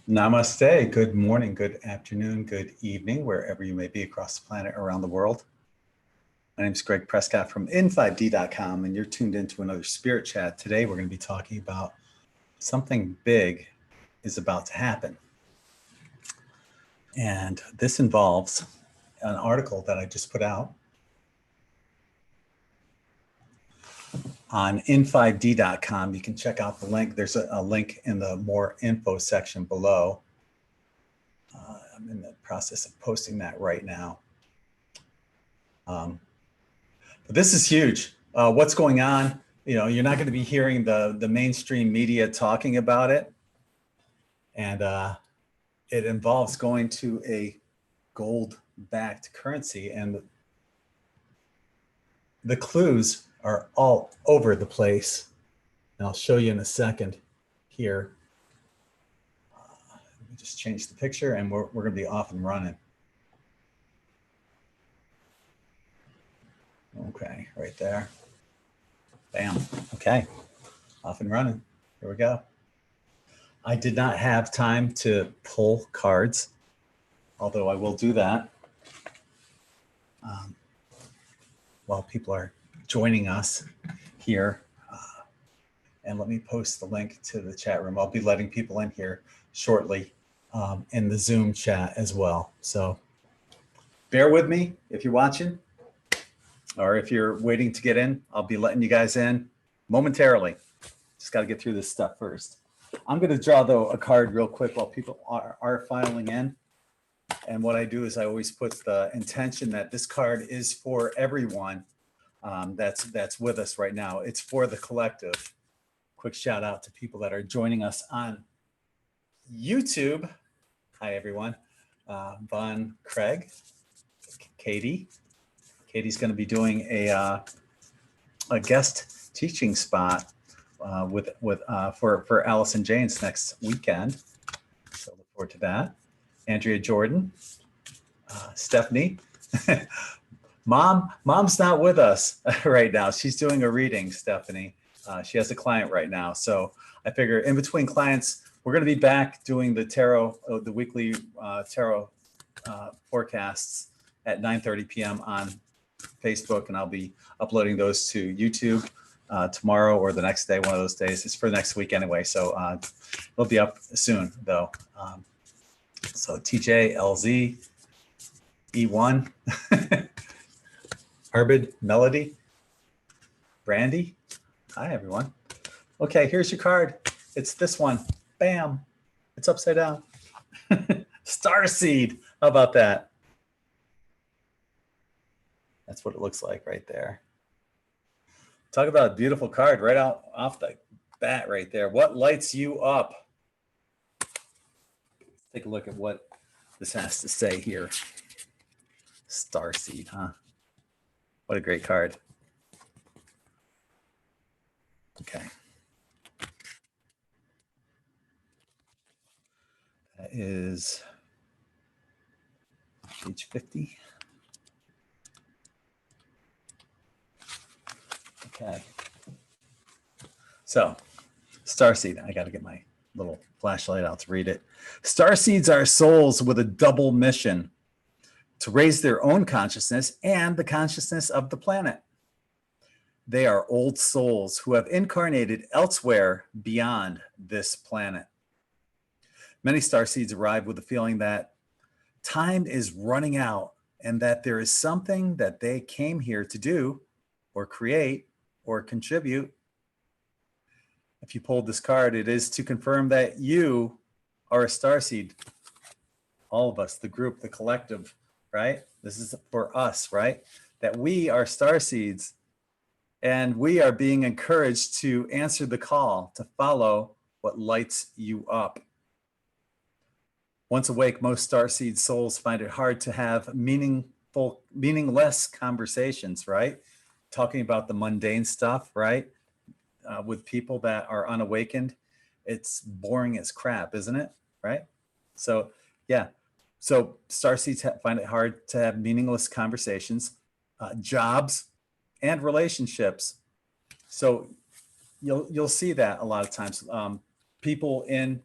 Namaste. Good morning, good afternoon, good evening, wherever you may be across the planet, around the world. My name is Gregg Prescott from In5D.com, and you're tuned into another Spirit Chat. Today, we're going to be talking about something big is about to happen. And this involves an article that I just put out on In5D.com. You can check out the link. There's a link in the more info section below. I'm in the process of posting that right now. But this is huge. What's going on? You know, you're not going to be hearing the mainstream media talking about it. And it involves going to a gold-backed currency. And the clues are all over the place. And I'll show you in a second here. Let me just change the picture and we're going to be off and running. Okay, right there. Bam. Okay, off and running. Here we go. I did not have time to pull cards, although I will do that while people are joining us here. And let me post the link to the chat room. I'll be letting people in here shortly in the Zoom chat as well. So bear with me if you're watching, or if you're waiting to get in. I'll be letting you guys in momentarily. Just got to get through this stuff first. I'm going to draw, though, a card real quick while people are filing in. And what I do is I always put the intention that this card is for everyone that's with us right now. It's for the collective. Quick shout out to people that are joining us on YouTube. Hi, everyone. Von Craig, Katie. Katie's going to be doing a guest teaching spot for Alice and Jane's next weekend. So look forward to that. Andrea Jordan, Stephanie. Mom's not with us right now. She's doing a reading, Stephanie. She has a client right now. So I figure in between clients, we're going to be back doing the tarot, the weekly tarot forecasts at 9:30 p.m. on Facebook, and I'll be uploading those to YouTube tomorrow or the next day, one of those days. It's for next week anyway, so it'll be up soon, though. So TJ, LZ, E1, Arbid, Melody, Brandy. Hi, everyone. Okay, here's your card. It's this one. Bam. It's upside down. Starseed. How about that? That's what it looks like right there. Talk about a beautiful card right out off the bat right there. What lights you up? Let's take a look at what this has to say here. Starseed, huh? What a great card. Okay. That is page 50. Okay. So, starseed. I got to get my little flashlight out to read it. Starseeds are souls with a double mission: to raise their own consciousness and the consciousness of the planet. They are old souls who have incarnated elsewhere beyond this planet. Many starseeds arrive with the feeling that time is running out and that there is something that they came here to do or create or contribute. If you pulled this card, it is to confirm that you are a starseed. All of us, the group, the collective, right? This is for us, right? That we are starseeds, and we are being encouraged to answer the call, to follow what lights you up. Once awake, most starseed souls find it hard to have meaningless conversations, right? Talking about the mundane stuff, right? With people that are unawakened, it's boring as crap, isn't it? Right? So, yeah. So starseeds find it hard to have meaningless conversations, jobs, and relationships. So you'll see that a lot of times. People in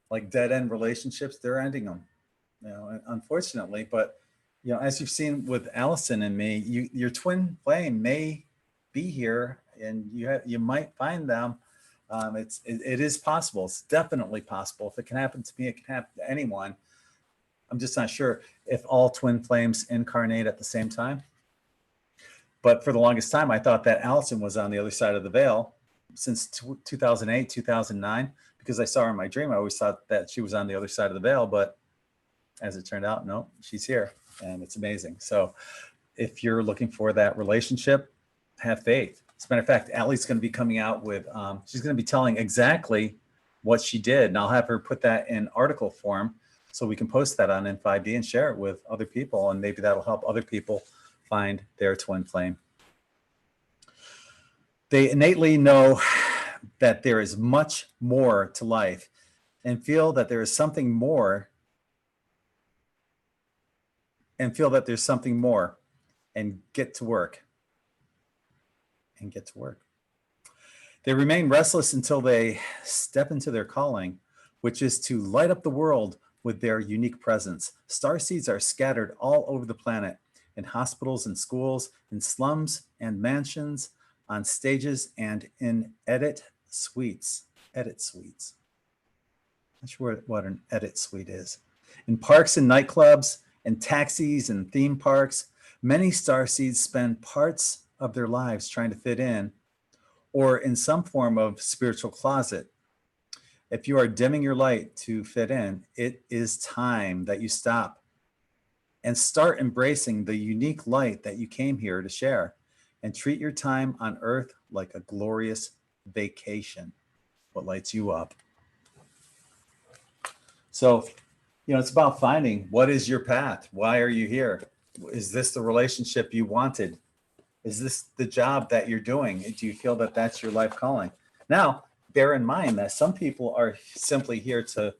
like dead end relationships, they're ending them, you know, unfortunately. But, you know, as you've seen with Allison and me, your twin flame may be here, and you might find them. It is possible. It's definitely possible. If it can happen to me, it can happen to anyone. I'm just not sure if all twin flames incarnate at the same time. But for the longest time, I thought that Allison was on the other side of the veil since 2008, 2009, because I saw her in my dream. I always thought that she was on the other side of the veil, but as it turned out, no, she's here, and it's amazing. So if you're looking for that relationship, have faith. As a matter of fact, Allie's going to be coming out with, she's going to be telling exactly what she did, and I'll have her put that in article form so we can post that on In5D and share it with other people, and maybe that'll help other people find their twin flame. They innately know that there is much more to life and feel that there is something more and feel that there's something more and get to work. They remain restless until they step into their calling, which is to light up the world with their unique presence. Starseeds are scattered all over the planet, in hospitals and schools, in slums and mansions, on stages, and in edit suites. Not sure what an edit suite is. In parks and nightclubs, in taxis and theme parks, many starseeds spend parts of their lives trying to fit in, or in some form of spiritual closet. If you are dimming your light to fit in, it is time that you stop and start embracing the unique light that you came here to share, and treat your time on earth like a glorious vacation. What lights you up? So, you know, it's about finding what is your path. Why are you here? Is this the relationship you wanted? Is this the job that you're doing? Do you feel that that's your life calling? Now, bear in mind that some people are simply here to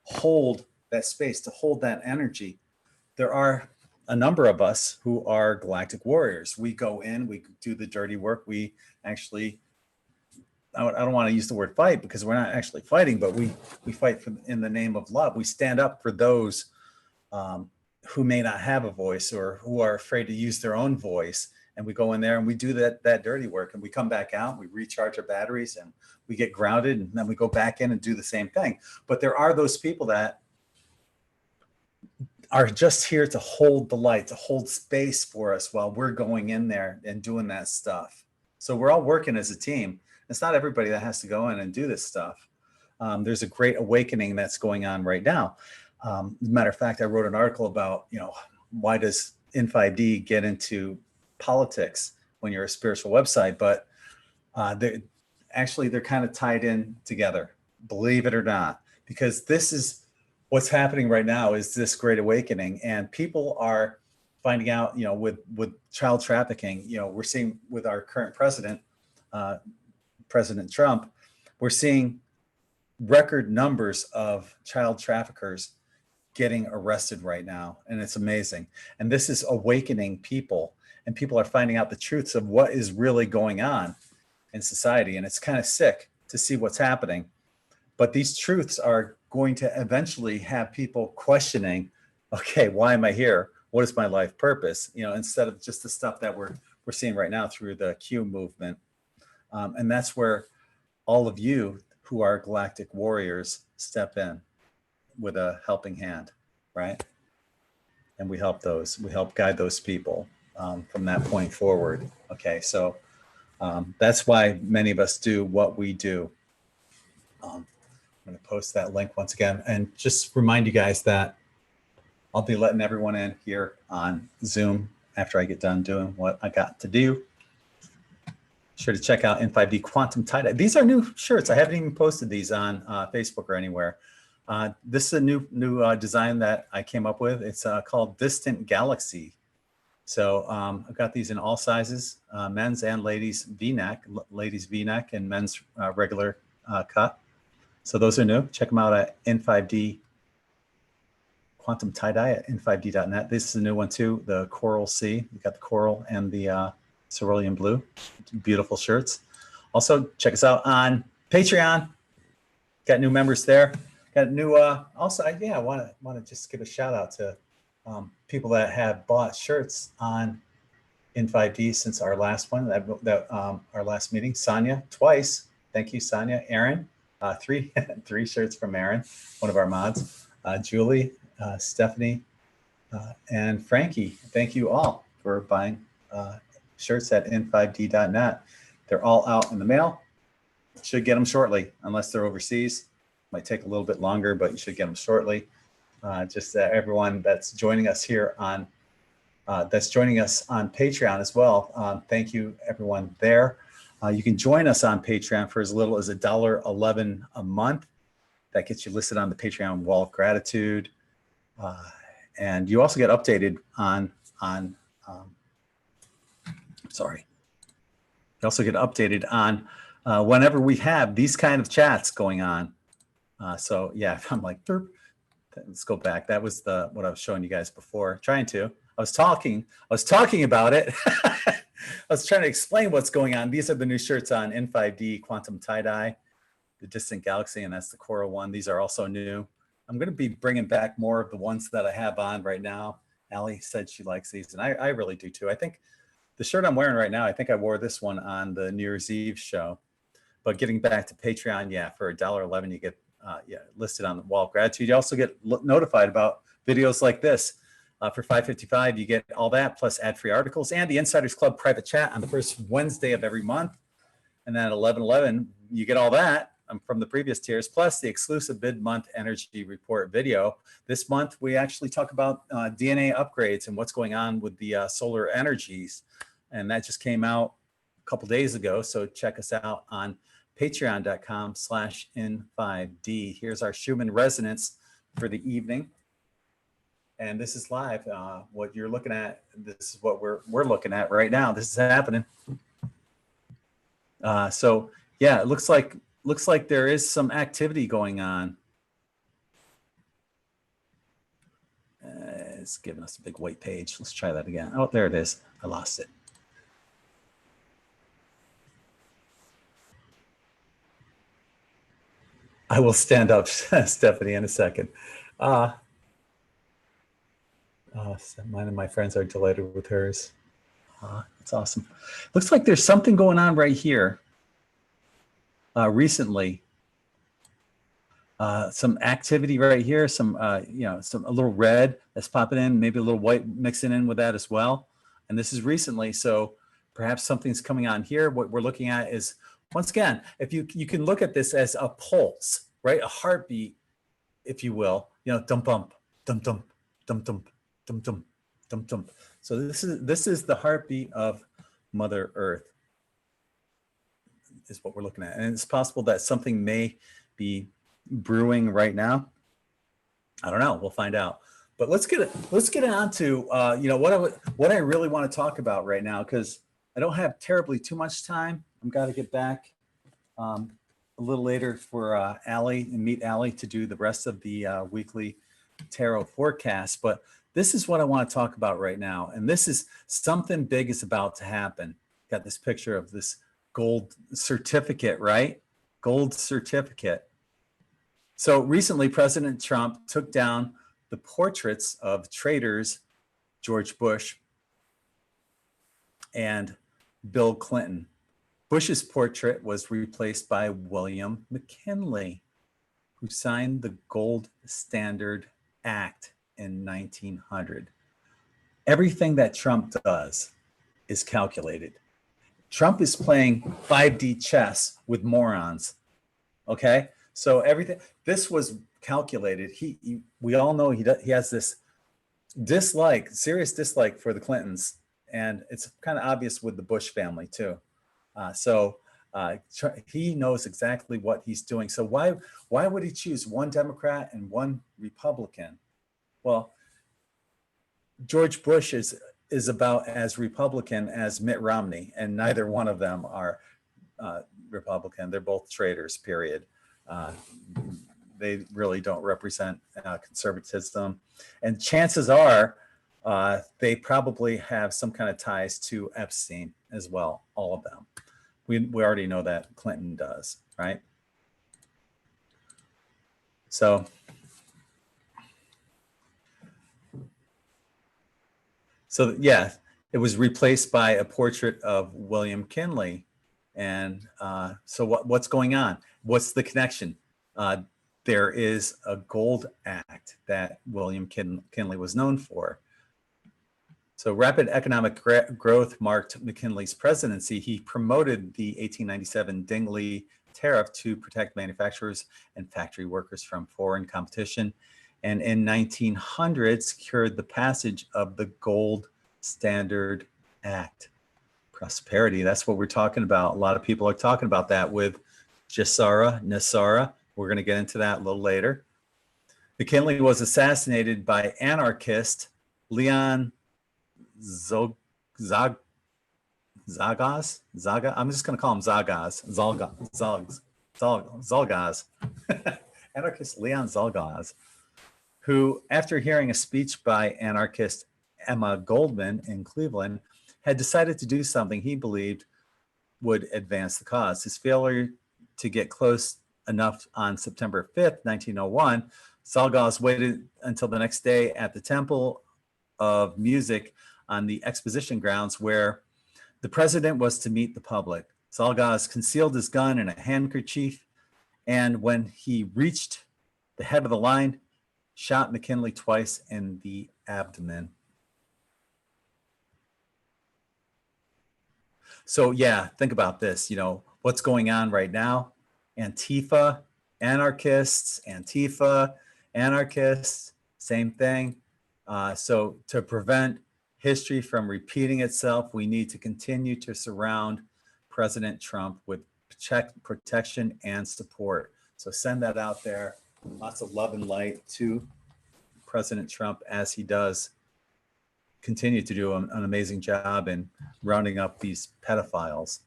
hold that space, to hold that energy. There are a number of us who are galactic warriors. We go in, we do the dirty work. We actually, I don't want to use the word fight because we're not actually fighting, but we fight in the name of love. We stand up for those who may not have a voice or who are afraid to use their own voice. And we go in there and we do that dirty work, and we come back out, we recharge our batteries, and we get grounded, and then we go back in and do the same thing. But there are those people that are just here to hold the light, to hold space for us while we're going in there and doing that stuff. So we're all working as a team. It's not everybody that has to go in and do this stuff. There's a great awakening that's going on right now. As a matter of fact, I wrote an article about, you know, why does In5D get into politics when you're a spiritual website? But they're kind of tied in together, believe it or not, because this is what's happening right now, is this great awakening, and people are finding out, you know, with child trafficking. You know, we're seeing with our current president, President Trump, we're seeing record numbers of child traffickers getting arrested right now, and it's amazing. And this is awakening people, and people are finding out the truths of what is really going on in society, and it's kind of sick to see what's happening. But these truths are going to eventually have people questioning, okay, why am I here? What is my life purpose? You know, instead of just the stuff that we're seeing right now through the Q movement. And that's where all of you who are galactic warriors step in with a helping hand, right? And we help guide those people from that point forward. Okay, so that's why many of us do what we do. I'm going to post that link once again, and just remind you guys that I'll be letting everyone in here on Zoom after I get done doing what I got to do. Sure to check out In5D Quantum Tie-Dye. These are new shirts. I haven't even posted these on Facebook or anywhere. This is a new design that I came up with. It's called Distant Galaxy. So I've got these in all sizes, men's and ladies V-neck, and men's regular cut. So those are new. Check them out at In5D Quantum Tie-Dye at in5d.net. This is a new one too, the Coral Sea. We've got the coral and the cerulean blue. Beautiful shirts. Also, check us out on Patreon. Got new members there. Got a new, also, yeah, I want to just give a shout out to people that have bought shirts on In5D since our last one, our last meeting. Sonia, twice. Thank you, Sonia. Aaron, three, three shirts from Aaron, one of our mods. Julie, Stephanie, and Frankie. Thank you all for buying shirts at in5d.net. They're all out in the mail. Should get them shortly, unless they're overseas. Might take a little bit longer, but you should get them shortly. Just everyone that's joining us here on Patreon as well. Thank you, everyone there. You can join us on Patreon for as little as $1.11 a month. That gets you listed on the Patreon wall of gratitude. And you also get updated you also get updated on whenever we have these kind of chats going on. So yeah, I'm like, derp. Let's go back. That was what I was showing you guys before. I was talking about it. I was trying to explain what's going on. These are the new shirts on In5D, Quantum Tie-Dye, the Distant Galaxy, and that's the Coral one. These are also new. I'm going to be bringing back more of the ones that I have on right now. Allie said she likes these, and I really do too. I think the shirt I'm wearing right now, I think I wore this one on the New Year's Eve show. But getting back to Patreon, yeah, for $1.11, you get listed on the wall of gratitude. You also get notified about videos like this. For $5.55, you get all that, plus ad-free articles and the Insiders Club private chat on the first Wednesday of every month. And then at $11.11, you get all that from the previous tiers, plus the exclusive mid-month energy report video. This month, we actually talk about DNA upgrades and what's going on with the solar energies. And that just came out a couple days ago. So check us out on patreon.com/in5d. Here's our Schumann resonance for the evening. And this is live. What you're looking at, this is what we're looking at right now. This is happening. So yeah, it looks like there is some activity going on. It's giving us a big white page. Let's try that again. Oh, there it is. I lost it. I will stand up, Stephanie, in a second. Mine and my friends are delighted with hers. That's awesome. Looks like there's something going on right here. Recently, some activity right here. Some a little red that's popping in, maybe a little white mixing in with that as well. And this is recently, so perhaps something's coming on here. What we're looking at is, once again, if you can look at this as a pulse, right? A heartbeat, if you will. Dum bump, dum dum, dum dum, dum dum, dum dum. So this is the heartbeat of Mother Earth, is what we're looking at. And it's possible that something may be brewing right now. I don't know. We'll find out. But let's get on to what I really want to talk about right now, because I don't have terribly too much time. I've got to get back a little later for Allie and meet Allie to do the rest of the weekly tarot forecast. But this is what I want to talk about right now. And this is something big is about to happen. Got this picture of this gold certificate, right? Gold certificate. So recently, President Trump took down the portraits of traitors George Bush and Bill Clinton. Bush's portrait was replaced by William McKinley, who signed the Gold Standard Act in 1900. Everything that Trump does is calculated. Trump is playing 5D chess with morons, okay? So everything, this was calculated. We all know he has this serious dislike for the Clintons, and it's kind of obvious with the Bush family too. So he knows exactly what he's doing. So why would he choose one Democrat and one Republican? Well, George Bush is about as Republican as Mitt Romney, and neither one of them are Republican. They're both traitors, period. They really don't represent conservatism. And chances are they probably have some kind of ties to Epstein as well, all of them. We already know that Clinton does, right? So yeah, it was replaced by a portrait of William Kinley. And so what's going on? What's the connection? There is a gold act that William Kinley was known for. So rapid economic growth marked McKinley's presidency. He promoted the 1897 Dingley tariff to protect manufacturers and factory workers from foreign competition. And in 1900 secured the passage of the Gold Standard Act. Prosperity, that's what we're talking about. A lot of people are talking about that with Nisara. We're going to get into that a little later. McKinley was assassinated by anarchist Leon Zagaz. I'm just going to call him Zalgaz. Anarchist Leon Zalgaz, who, after hearing a speech by anarchist Emma Goldman in Cleveland, had decided to do something he believed would advance the cause. His failure to get close enough on September 5th, 1901, Zalgaz waited until the next day at the Temple of Music on the exposition grounds where the president was to meet the public. Zalgaz concealed his gun in a handkerchief, and when he reached the head of the line, shot McKinley twice in the abdomen. So yeah, think about this, what's going on right now. Antifa, anarchists, same thing. So to prevent history from repeating itself, we need to continue to surround President Trump with protection and support. So send that out there. Lots of love and light to President Trump as he does continue to do an amazing job in rounding up these pedophiles.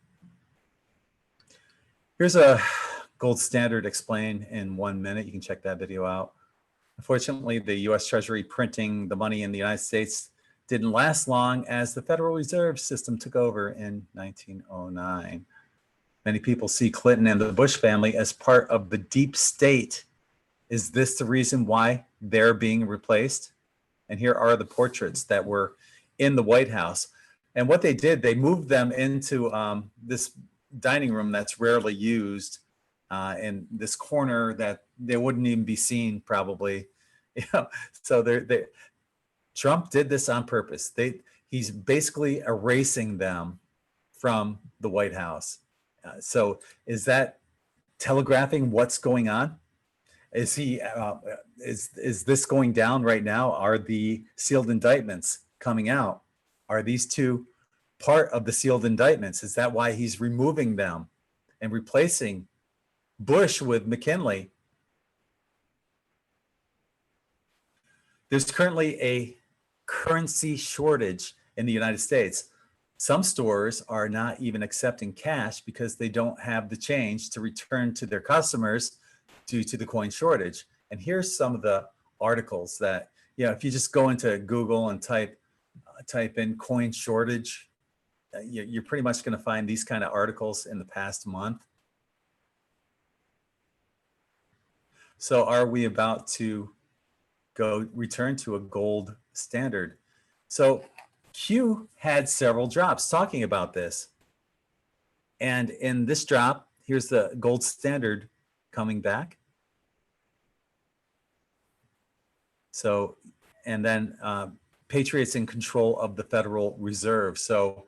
Here's a gold standard explained in 1 minute. You can check that video out. Unfortunately, the U.S. Treasury printing the money in the United States didn't last long as the Federal Reserve System took over in 1909. Many people see Clinton and the Bush family as part of the deep state. Is this the reason why they're being replaced? And here are the portraits that were in the White House. And what they did, they moved them into this dining room that's rarely used, in this corner that they wouldn't even be seen probably. So Trump did this on purpose. He's basically erasing them from the White House. So is that telegraphing what's going on? Is this going down right now? Are the sealed indictments coming out? Are these two part of the sealed indictments? Is that why he's removing them and replacing Bush with McKinley? There's currently a currency shortage in the United States. Some stores are not even accepting cash because they don't have the change to return to their customers due to the coin shortage. And here's some of the articles that, if you just go into Google and type in coin shortage, you're pretty much going to find these kind of articles in the past month. So are we about to return to a gold standard? So Q had several drops talking about this. And in this drop, here's the gold standard coming back. So, and then Patriots in control of the Federal Reserve. So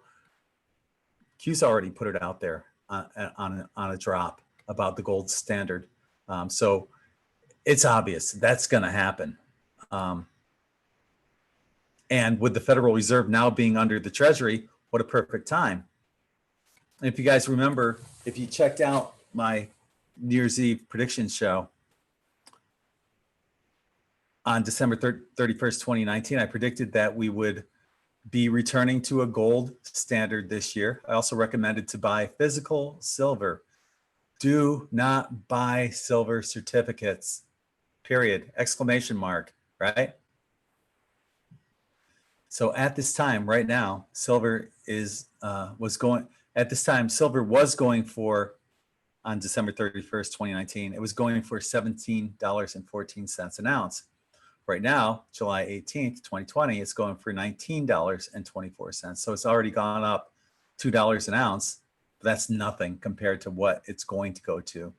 Q's already put it out there on a drop about the gold standard. So it's obvious that's going to happen. And with the Federal Reserve now being under the Treasury, what a perfect time. And if you guys remember, if you checked out my New Year's Eve prediction show on December 31st, 2019, I predicted that we would be returning to a gold standard this year. I also recommended to buy physical silver. Do not buy silver certificates, period, exclamation mark, right? So at this time, right now, silver was going for on December 31st, 2019, it was going for $17.14 an ounce. Right now, July 18th, 2020, it's going for $19.24. So it's already gone up $2 an ounce. But that's nothing compared to what it's going to go to.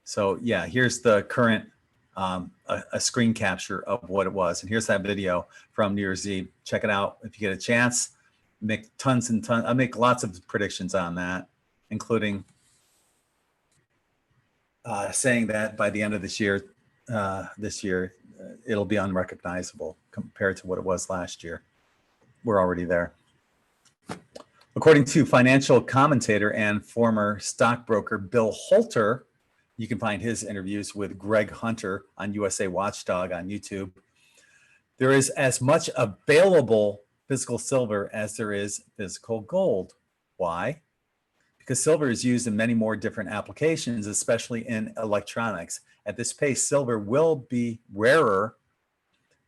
So yeah, here's the current a screen capture of what it was. And here's that video from New Year's Eve. Check it out if you get a chance. Make tons and tons. I make lots of predictions on that, including saying that by the end of this year, it'll be unrecognizable compared to what it was last year. We're already there. According to financial commentator and former stockbroker Bill Holter, you can find his interviews with Gregg Hunter on USA Watchdog on YouTube. There is as much available physical silver as there is physical gold. Why? Because silver is used in many more different applications, especially in electronics. At this pace, silver will be rarer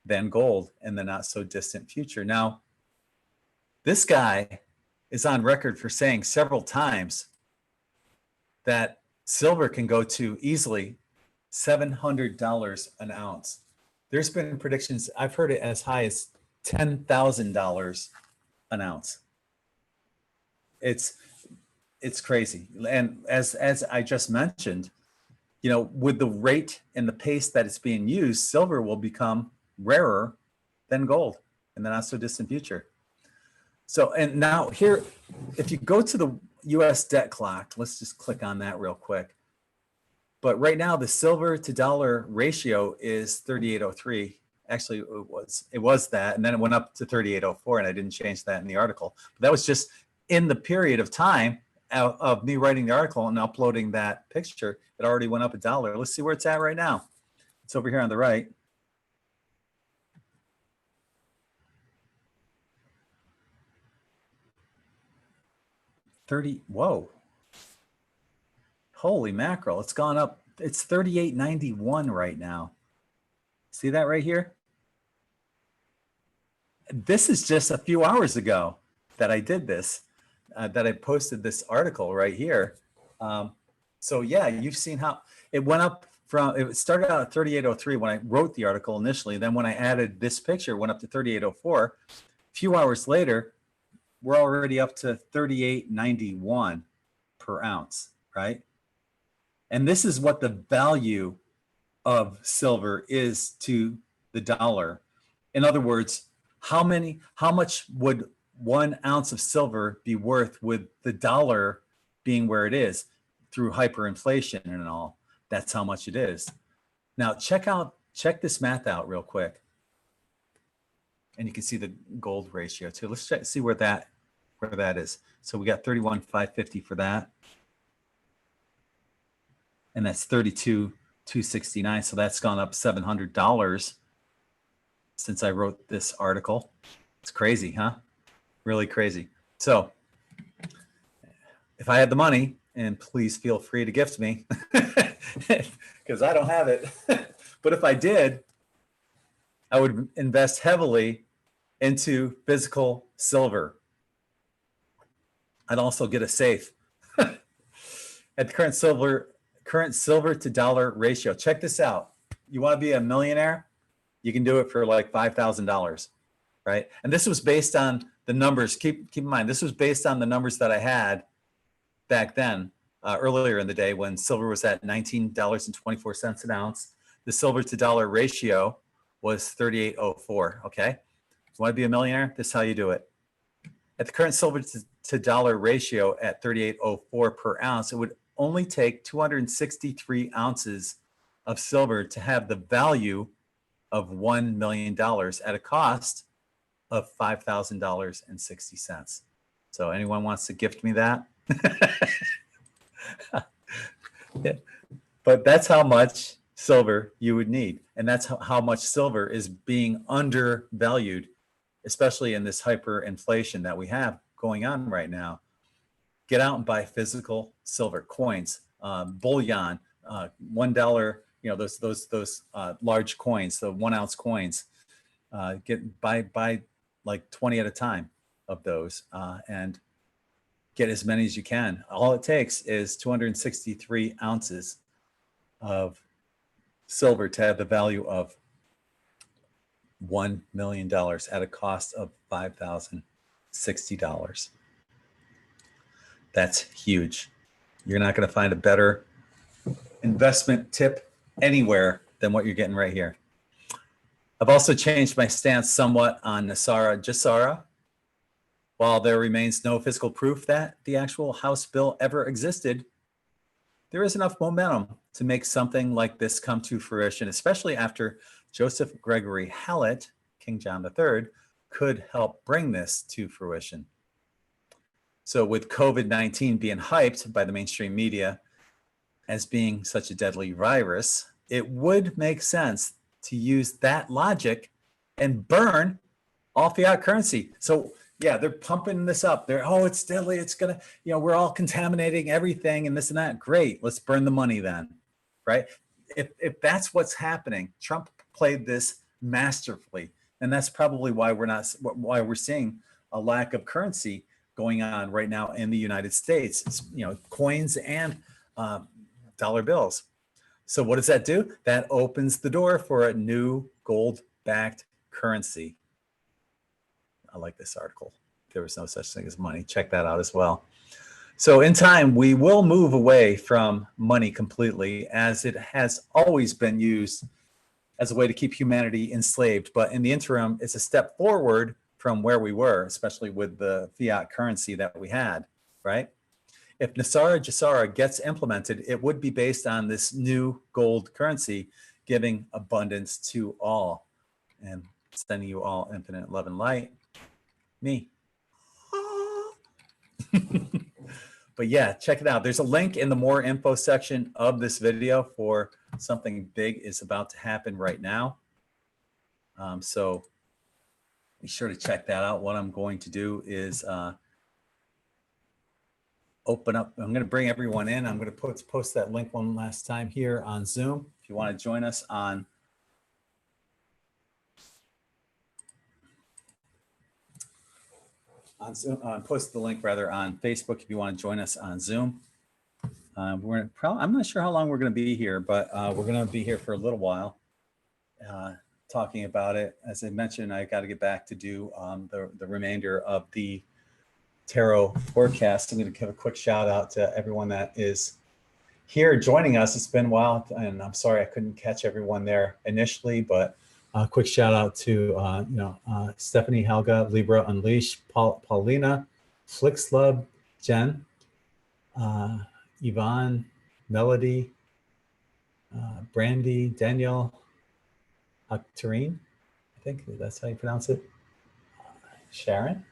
than gold in the not so distant future. Now, this guy is on record for saying several times that silver can go to easily $700 an ounce. There's been predictions, I've heard it as high as $10,000 an ounce. It's crazy. And as I just mentioned, you know, with the rate and the pace that it's being used, silver will become rarer than gold in the not so distant future. So, and now here, if you go to the US debt clock, let's just click on that real quick. But right now, the silver to dollar ratio is 3803. Actually, it was that, and then it went up to 3804, and I didn't change that in the article. But that was just in the period of time of me writing the article and uploading that picture. It already went up $1. Let's see where it's at right now. It's over here on the right. Whoa. Holy mackerel, it's gone up. It's 38.91 right now. See that right here? This is just a few hours ago that I did this, that I posted this article right here. So yeah, you've seen how it went up from, it started out at 3803 when I wrote the article initially. Then when I added this picture, it went up to 3804. A few hours later, we're already up to 38.91 per ounce, right? And this is what the value of silver is to the dollar. In other words, how much would 1 ounce of silver be worth with the dollar being where it is through hyperinflation and all? That's how much it is. Now check this math out real quick. And you can see the gold ratio too. Let's see where that is. So we got 31,550 for that. And that's 32,269. So that's gone up $700 since I wrote this article. It's crazy, huh? Really crazy. So if I had the money, and please feel free to gift me because I don't have it. But if I did, I would invest heavily into physical silver. I'd also get a safe. At the current silver to dollar ratio. Check this out. You want to be a millionaire? You can do it for like $5,000, right? And this was based on the numbers. Keep in mind, this was based on the numbers that I had back then, earlier in the day when silver was at $19.24 an ounce. The silver to dollar ratio was 3804, okay? If you want to be a millionaire, this is how you do it. At the current silver to dollar ratio at 3804 per ounce, it would only take 263 ounces of silver to have the value of $1 million at a cost of $5,000.60. So anyone wants to gift me that? Yeah. But that's how much silver you would need. And that's how much silver is being undervalued, especially in this hyperinflation that we have going on right now. Get out and buy physical silver coins, bullion, $1, you know, those large coins, the 1 ounce coins. Buy like 20 at a time of those, and get as many as you can. All it takes is 263 ounces of silver to have the value of $1 million at a cost of $5,060. That's huge. You're not going to find a better investment tip anywhere than what you're getting right here. I've also changed my stance somewhat on Nasara Jasara. While there remains no physical proof that the actual House bill ever existed, there is enough momentum to make something like this come to fruition, especially after Joseph Gregory Hallett, King John III, could help bring this to fruition. So with COVID-19 being hyped by the mainstream media as being such a deadly virus, it would make sense to use that logic and burn all fiat currency. So yeah, they're pumping this up. Oh, it's deadly. It's gonna, we're all contaminating everything and this and that. Great, let's burn the money then, right? If that's what's happening, Trump played this masterfully, and that's probably why we're seeing a lack of currency going on right now in the United States. It's, coins and dollar bills. So what does that do? That opens the door for a new gold-backed currency. I like this article. There was no such thing as money. Check that out as well. So in time, we will move away from money completely, as it has always been used as a way to keep humanity enslaved. But in the interim, it's a step forward from where we were, especially with the fiat currency that we had, right? If Nasara Jasara gets implemented, it would be based on this new gold currency, giving abundance to all and sending you all infinite love and light. Me. But yeah, check it out. There's a link in the more info section of this video for something big is about to happen right now. So be sure to check that out. What I'm going to do is open up. I'm going to bring everyone in. I'm going to post that link one last time here on Zoom. If you want to join us on Zoom, post the link rather on Facebook if you want to join us on Zoom. I'm not sure how long we're going to be here, but we're going to be here for a little while talking about it. As I mentioned, I got to get back to do the remainder of the tarot forecast. I'm going to give a quick shout out to everyone that is here joining us. It's been a while, and I'm sorry I couldn't catch everyone there initially, but a quick shout out to Stephanie, Helga, Libra Unleashed, Paulina, Flixlub, Jen, Yvonne, Melody, Brandy, Danielle, Octarine, I think that's how you pronounce it. Sharon,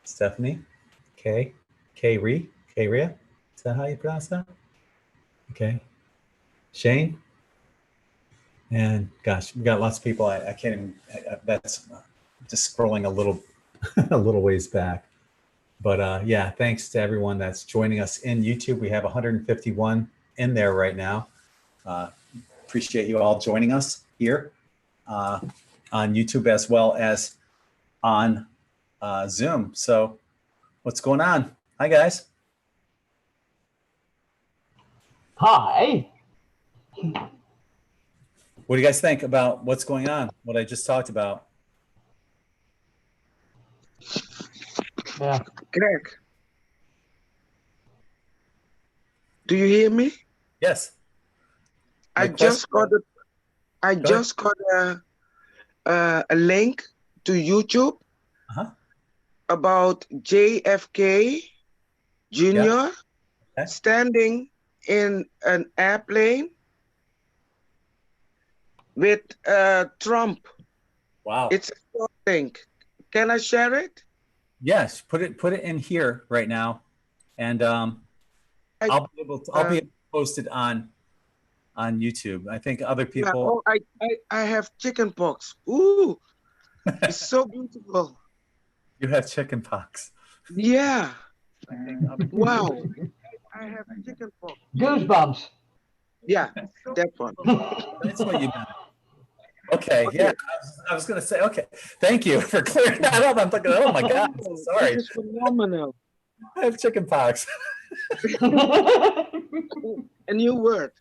Stephanie, Ria. Is that how you pronounce that? Okay. Shane. And gosh, we got lots of people. I can't even, that's just scrolling a little, a little ways back. But yeah, thanks to everyone that's joining us in YouTube. We have 151 in there right now. Appreciate you all joining us here on YouTube as well as on Zoom. So what's going on? Hi, guys. Hi. What do you guys think about what's going on? What I just talked about? Yeah. Gregg, do you hear me? Yes. I just got a link to YouTube about JFK Jr. Standing in an airplane with Trump. Wow. It's a short link. Can I share it? Yes, put it in here right now, and I'll be able to post it on YouTube. I think other people. Yeah, I have chicken pox. Ooh, it's so beautiful. You have chicken pox. Yeah. Wow. I have chicken pox. Goosebumps. Yeah, that one. That's what you meant. Okay, yeah, I was going to say, okay, thank you for clearing that up. I'm thinking, oh my God, I'm so sorry. This is phenomenal. I have chicken pox. A new word.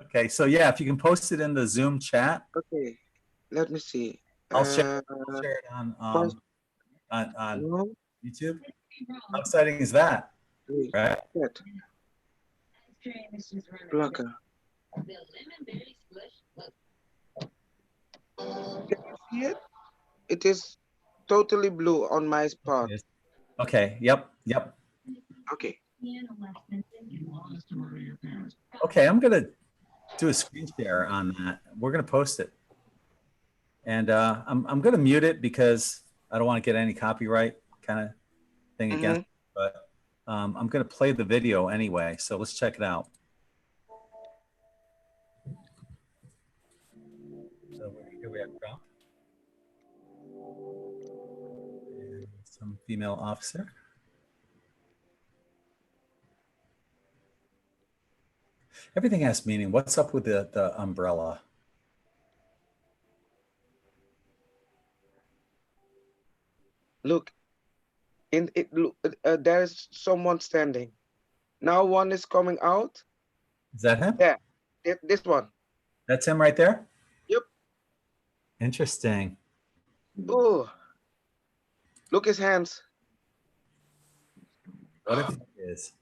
Okay, so yeah, if you can post it in the Zoom chat, Okay, let me see. I'll share it on Post- on no, YouTube. How exciting is that? wait, Right? that blocker. Can you see it? It is totally blue on my spot. Okay. Yep. Yep. Okay. Okay, I'm gonna do a screen share on that. We're gonna post it, and I'm gonna mute it because I don't want to get any copyright kind of thing against it, but I'm gonna play the video anyway. So let's check it out. So here we have Trump and some female officer. Everything has meaning. What's up with the umbrella? Look, in it. Look, there is someone standing. Now one is coming out. Is that him? Yeah, this one. That's him right there? Yep. Interesting. Oh, look his hands. What if it is?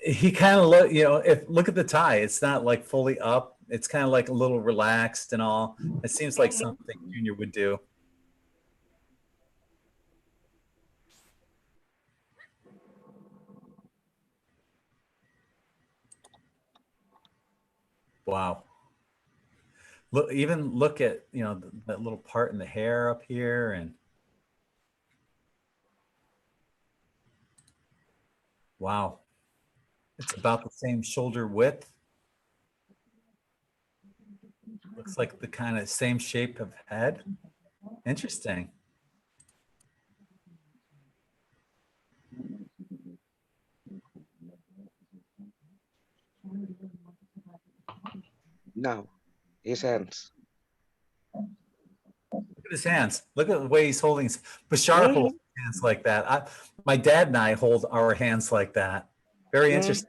He kind of look, look at the tie. It's not like fully up. It's kind of like a little relaxed and all. It seems like something Junior would do. Wow. Look, even look at, that little part in the hair up here, and wow. It's about the same shoulder width. Looks like the kind of same shape of head. Interesting. Now, his hands. Look at his hands. Look at the way he's holding. Bashar holds his hands like that. My dad and I hold our hands like that. Very interesting.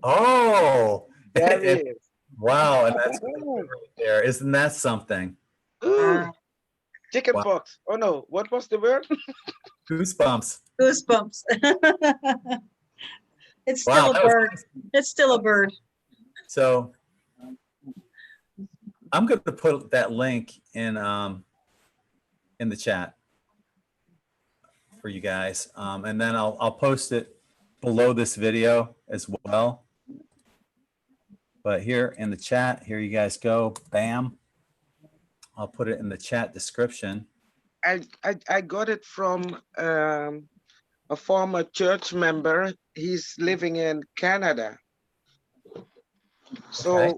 Oh, There he is. Wow, and that's right there. Isn't that something? Ooh, chicken pox. Oh no, what was the word? Goosebumps. Goosebumps. It's still a bird. It's still a bird. So I'm going to put that link in the chat for you guys, and then I'll post it below this video as well. But here in the chat, here you guys go. Bam. I'll put it in the chat description. I got it from a former church member. He's living in Canada. So Okay.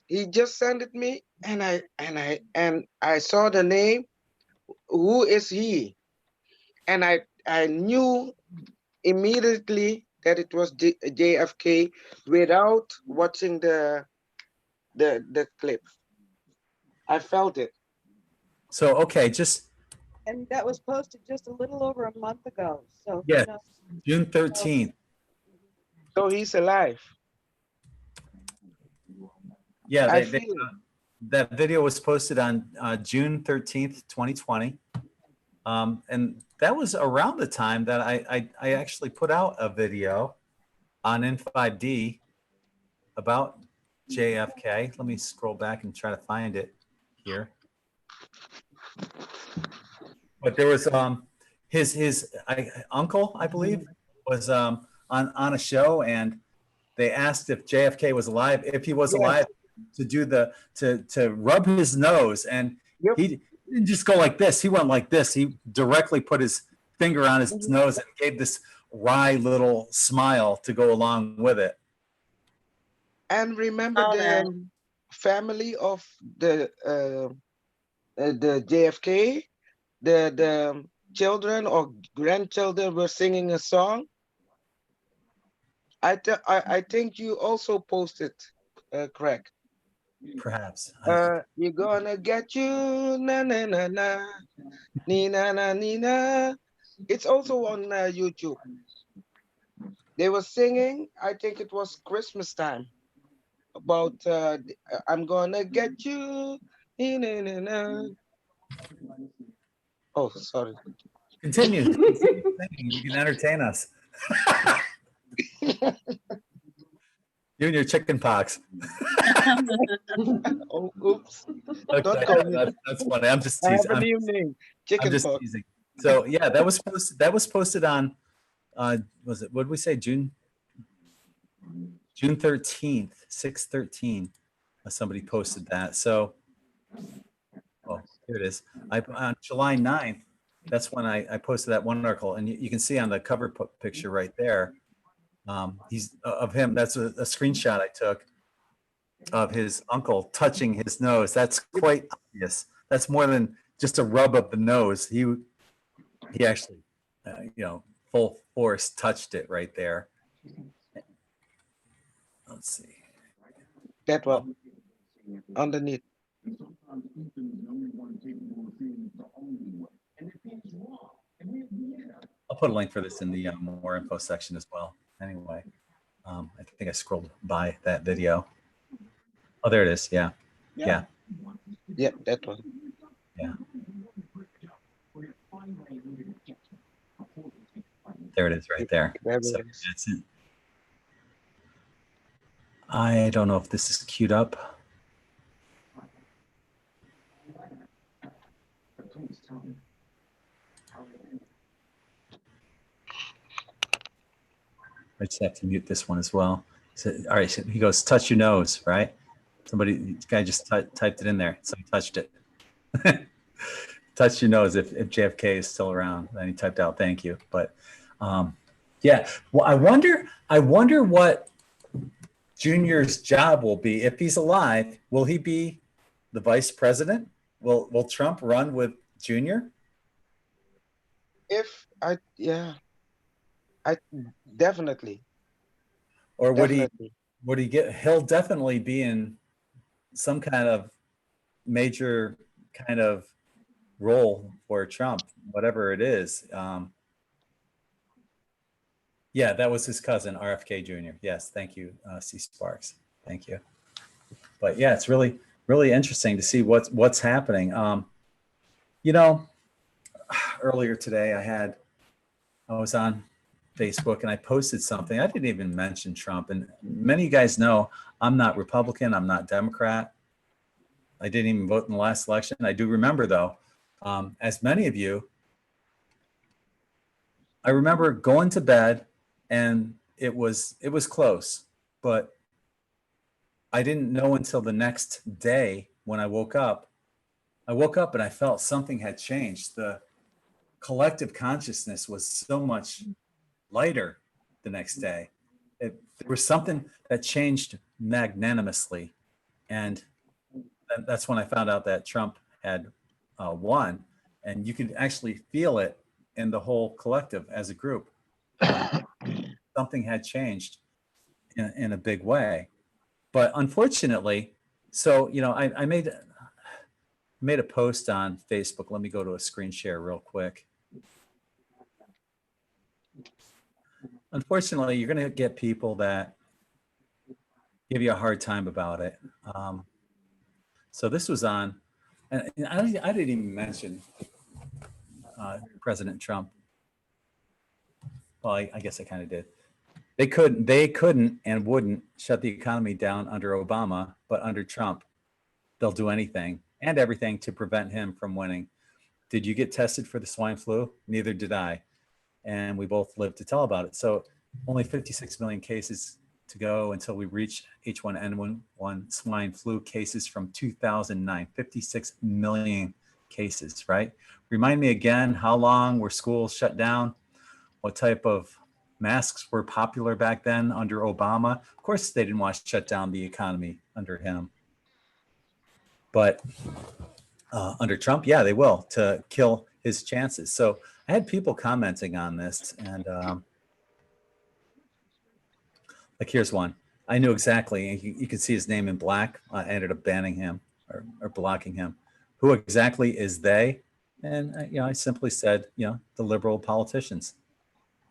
he just sent it me, and I saw the name. Who is he? And I knew immediately that it was JFK without watching the clip. I felt it. So okay, And that was posted just a little over a month ago. So yeah, June 13th. So he's alive. Yeah, feel it. that video was posted on June 13th, 2020. And that was around the time that I actually put out a video on In5D about JFK. Let me scroll back and try to find it here. But there was his uncle, I believe, was on a show, and they asked if JFK was alive, if he was alive, to do to rub his nose, and he didn't just go like this. He went like this. He directly put his finger on his nose and gave this wry little smile to go along with it. And remember the family of the JFK, the children or grandchildren were singing a song. I think you also posted, Craig. Perhaps. You're gonna get you, na na na na, ni na na ni na. It's also on YouTube. They were singing. I think it was Christmas time about I'm gonna get you, ni na na na. Oh, sorry. Continue. Continue singing. You can entertain us. You and your chicken pox. Oh, oops. Okay, Don't call me. that's funny. I'm just I have teasing. a new name. I'm just Chickenpox. teasing. So yeah, that was posted. That was posted on. Was it? What did we say? June 13th, 6/13. Somebody posted that. So, oh, here it is. On July 9th. That's when I posted that one article, and you can see on the cover picture right there. He's of him. That's a screenshot I took of his uncle touching his nose. That's quite obvious. That's more than just a rub of the nose. He actually, full force touched it right there. Let's see. That one. Underneath. I'll put a link for this in the more info section as well. Anyway, I think I scrolled by that video. Oh, there it is. Yeah. Yeah. Yep, that one. Yeah. There it is right there. So that's it. I don't know if this is queued up. I just have to mute this one as well. So, all right, so he goes, touch your nose, right? This guy just typed it in there. So he touched it. Touch your nose if JFK is still around. Then he typed out, thank you. But yeah, well, I wonder what Junior's job will be. If he's alive, will he be the vice president? Will Trump run with Junior? I definitely. Or would he get, he'll definitely be in some kind of major kind of role for Trump, whatever it is. Yeah, that was his cousin, RFK Jr. Yes, thank you, C. Sparks. Thank you. But yeah, it's really, really interesting to see what's happening. Earlier today I was on Facebook and I posted something. I didn't even mention Trump, and many of you guys know I'm not Republican, I'm not Democrat. I didn't even vote in the last election. I do remember though, as many of you, I remember going to bed and it was close, but I didn't know until the next day when I woke up and I felt something had changed. The collective consciousness was so much lighter the next day. There was something that changed magnanimously. And that's when I found out that Trump had won. And you could actually feel it in the whole collective as a group. Something had changed in a big way. But unfortunately, so, I made a post on Facebook. Let me go to a screen share real quick. Unfortunately, you're going to get people that give you a hard time about it. So this was on, and I didn't even mention President Trump. Well, I guess I kind of did. They couldn't and wouldn't shut the economy down under Obama, but under Trump, they'll do anything and everything to prevent him from winning. Did you get tested for the swine flu? Neither did I. And we both lived to tell about it. So only 56 million cases to go until we reach H1N1 swine flu cases from 2009, 56 million cases, right? Remind me again, how long were schools shut down? What type of masks were popular back then under Obama? Of course, they didn't want to shut down the economy under him. But under Trump, yeah, they will, to kill his chances. So I had people commenting on this, and Like here's one. I knew exactly. And you can see his name in black. I ended up banning him or blocking him. Who exactly is they? And I simply said, the liberal politicians.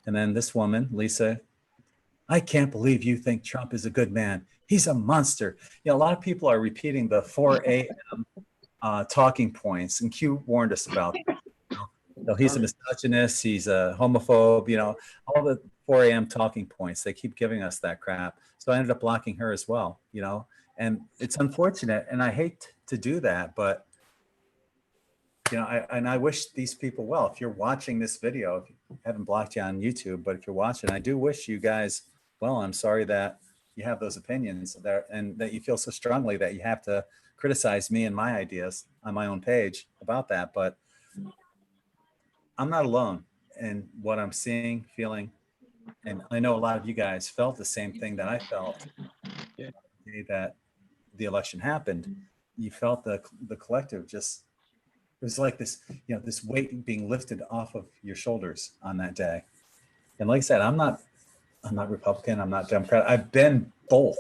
And then this woman, Lisa, I can't believe you think Trump is a good man. He's a monster. A lot of people are repeating the 4 a.m. Talking points, and Q warned us about that. He's a misogynist, he's a homophobe, all the 4 a.m. talking points. They keep giving us that crap. So I ended up blocking her as well, and it's unfortunate. And I hate to do that, but I wish these people well. If you're watching this video, if you haven't blocked you on YouTube, but if you're watching, I do wish you guys well. I'm sorry that you have those opinions there and that you feel so strongly that you have to criticize me and my ideas on my own page about that. But I'm not alone in what I'm seeing, feeling. And I know a lot of you guys felt the same thing that I felt the day that the election happened. You felt the collective just, it was like this, this weight being lifted off of your shoulders on that day. And like I said, I'm not Republican, I'm not Democrat. I've been both.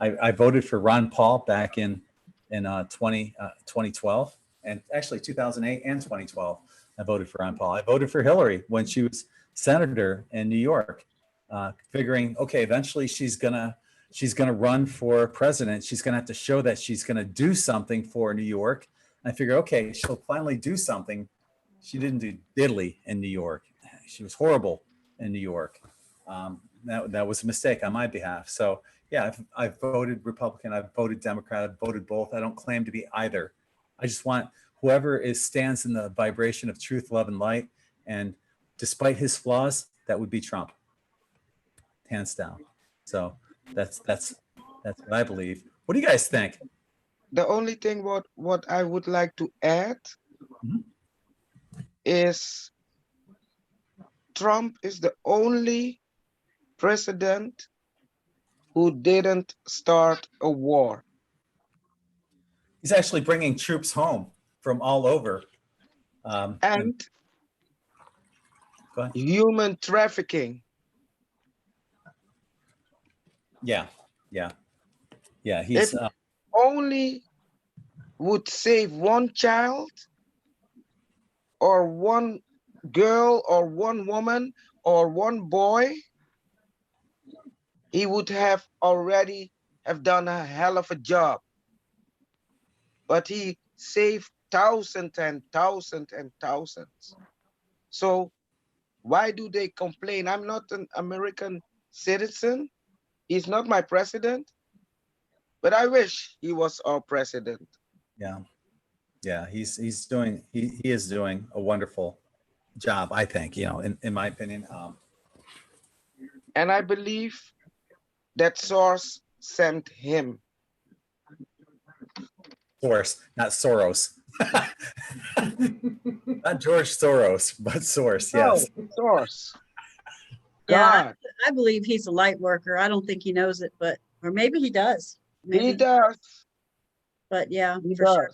I voted for Ron Paul back in 2012, and actually 2008 and 2012. I voted for Ron Paul. I voted for Hillary when she was senator in New York, figuring, okay, eventually she's gonna run for president. She's gonna have to show that she's gonna do something for New York. I figured, okay, she'll finally do something. She didn't do diddly in New York. She was horrible in New York. That was a mistake on my behalf. So yeah, I've voted Republican, I've voted Democrat, I've voted both. I don't claim to be either. I just want whoever stands in the vibration of truth, love, and light. And despite his flaws, that would be Trump, hands down. So that's what I believe. What do you guys think? The only thing what I would like to add is Trump is the only president who didn't start a war. He's actually bringing troops home from all over. And go ahead. human trafficking. Yeah. He's Only would save one child or one girl or one woman or one boy, he would have already have done a hell of a job. But he saved thousands and thousands and thousands. So why do they complain? I'm not an American citizen. He's not my president, but I wish he was our president. Yeah, he is doing a wonderful job, I think, in my opinion. And I believe that source sent him. Source, not Soros. Not George Soros, but source, yes. No, source. Yeah, God. I believe he's a light worker. I don't think he knows it, or maybe he does. Maybe He does. But yeah, He for does. sure.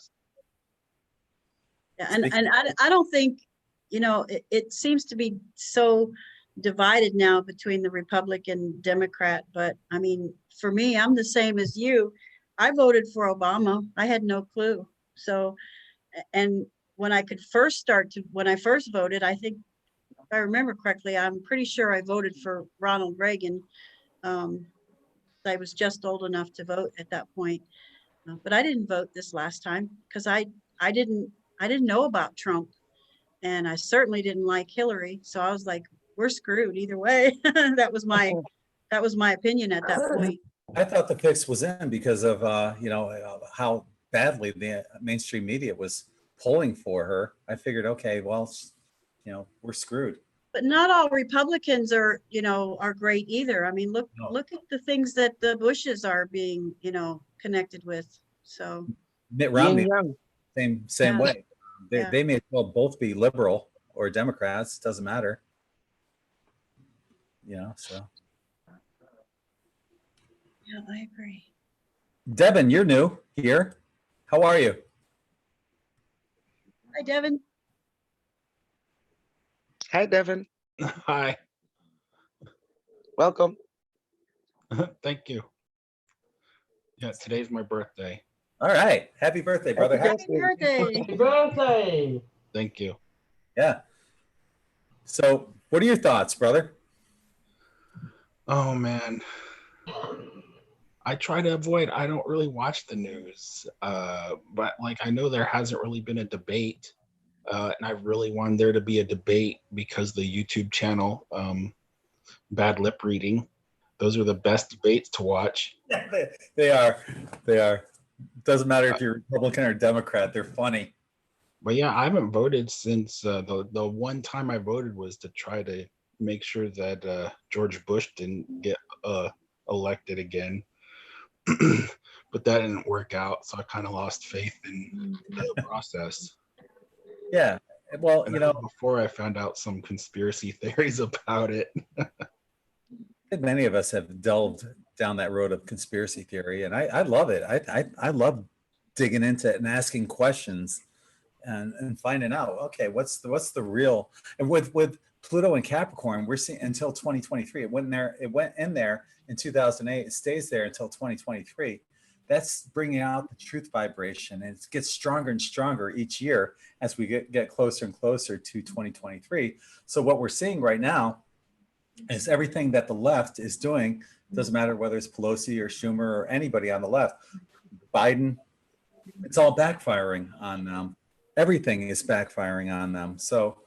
Yeah, and I don't think, it seems to be so divided now between the Republican Democrat. But I mean, for me, I'm the same as you. I voted for Obama. I had no clue. So, and when I first voted, I think, if I remember correctly, I'm pretty sure I voted for Ronald Reagan. I was just old enough to vote at that point, but I didn't vote this last time because I didn't know about Trump, and I certainly didn't like Hillary. So I was like, we're screwed either way. That was my opinion at that point. I thought the fix was in because of how badly the mainstream media was polling for her. I figured, okay, well, we're screwed. But not all Republicans are great either. I mean, look at the things that the Bushes are being, connected with. So Mitt Romney, Yin same way. Yeah. They may as well both be liberal or Democrats. It doesn't matter. So. yeah, I agree. Devin, you're new here. How are you? Hi, Devin. Hi, Devin. Hi. Welcome. Thank you. Yeah, today's my birthday. All right. Happy birthday, brother. Happy Happy birthday. Happy birthday. Thank you. Yeah. So what are your thoughts, brother? Oh man. I try to avoid, I don't really watch the news. But like I know there hasn't really been a debate. And I really wanted there to be a debate because the YouTube channel, Bad Lip Reading, those are the best debates to watch. Yeah, they are. They are. Doesn't matter if you're Republican or Democrat. They're funny. But yeah, I haven't voted since the one time I voted was to try to make sure that George Bush didn't get elected again. But that didn't work out, so I kind of lost faith in the process. Yeah. Well, And you that know, was before I found out some conspiracy theories about it. I think many of us have delved down that road of conspiracy theory, and I love it. I love digging into it and asking questions and finding out, okay, what's the real, and with Pluto and Capricorn, we're seeing until 2023. It went in there in 2008. It stays there until 2023. That's bringing out the truth vibration, and it gets stronger and stronger each year as we get closer and closer to 2023. So what we're seeing right now is everything that the left is doing. Doesn't matter whether it's Pelosi or Schumer or anybody on the left, Biden, it's all backfiring on them. Everything is backfiring on them. So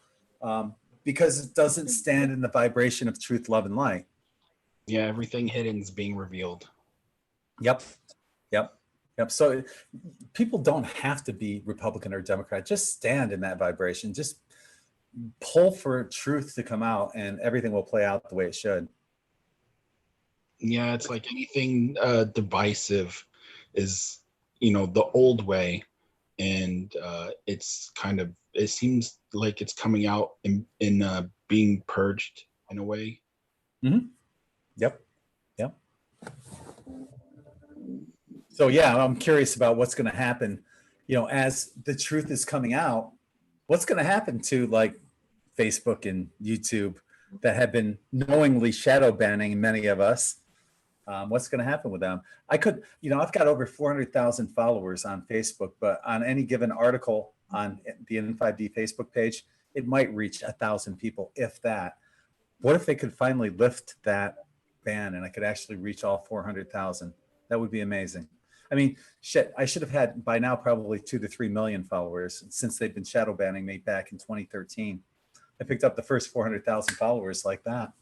because it doesn't stand in the vibration of truth, love, and light. Yeah, everything hidden is being revealed. Yep. So people don't have to be Republican or Democrat. Just stand in that vibration. Just pull for truth to come out, and everything will play out the way it should. Yeah, it's like anything divisive is, the old way, and it's kind of, it seems like it's coming out in being purged in a way. Mm-hmm. Yep. So yeah, I'm curious about what's going to happen, as the truth is coming out. What's going to happen to like Facebook and YouTube that have been knowingly shadow banning many of us? What's going to happen with them? I've got over 400,000 followers on Facebook, but on any given article on the In5D Facebook page, it might reach 1,000 people, if that. What if they could finally lift that ban and I could actually reach all 400,000? That would be amazing. I mean, shit, I should have had by now probably 2 to 3 million followers since they've been shadow banning me back in 2013. I picked up the first 400,000 followers like that.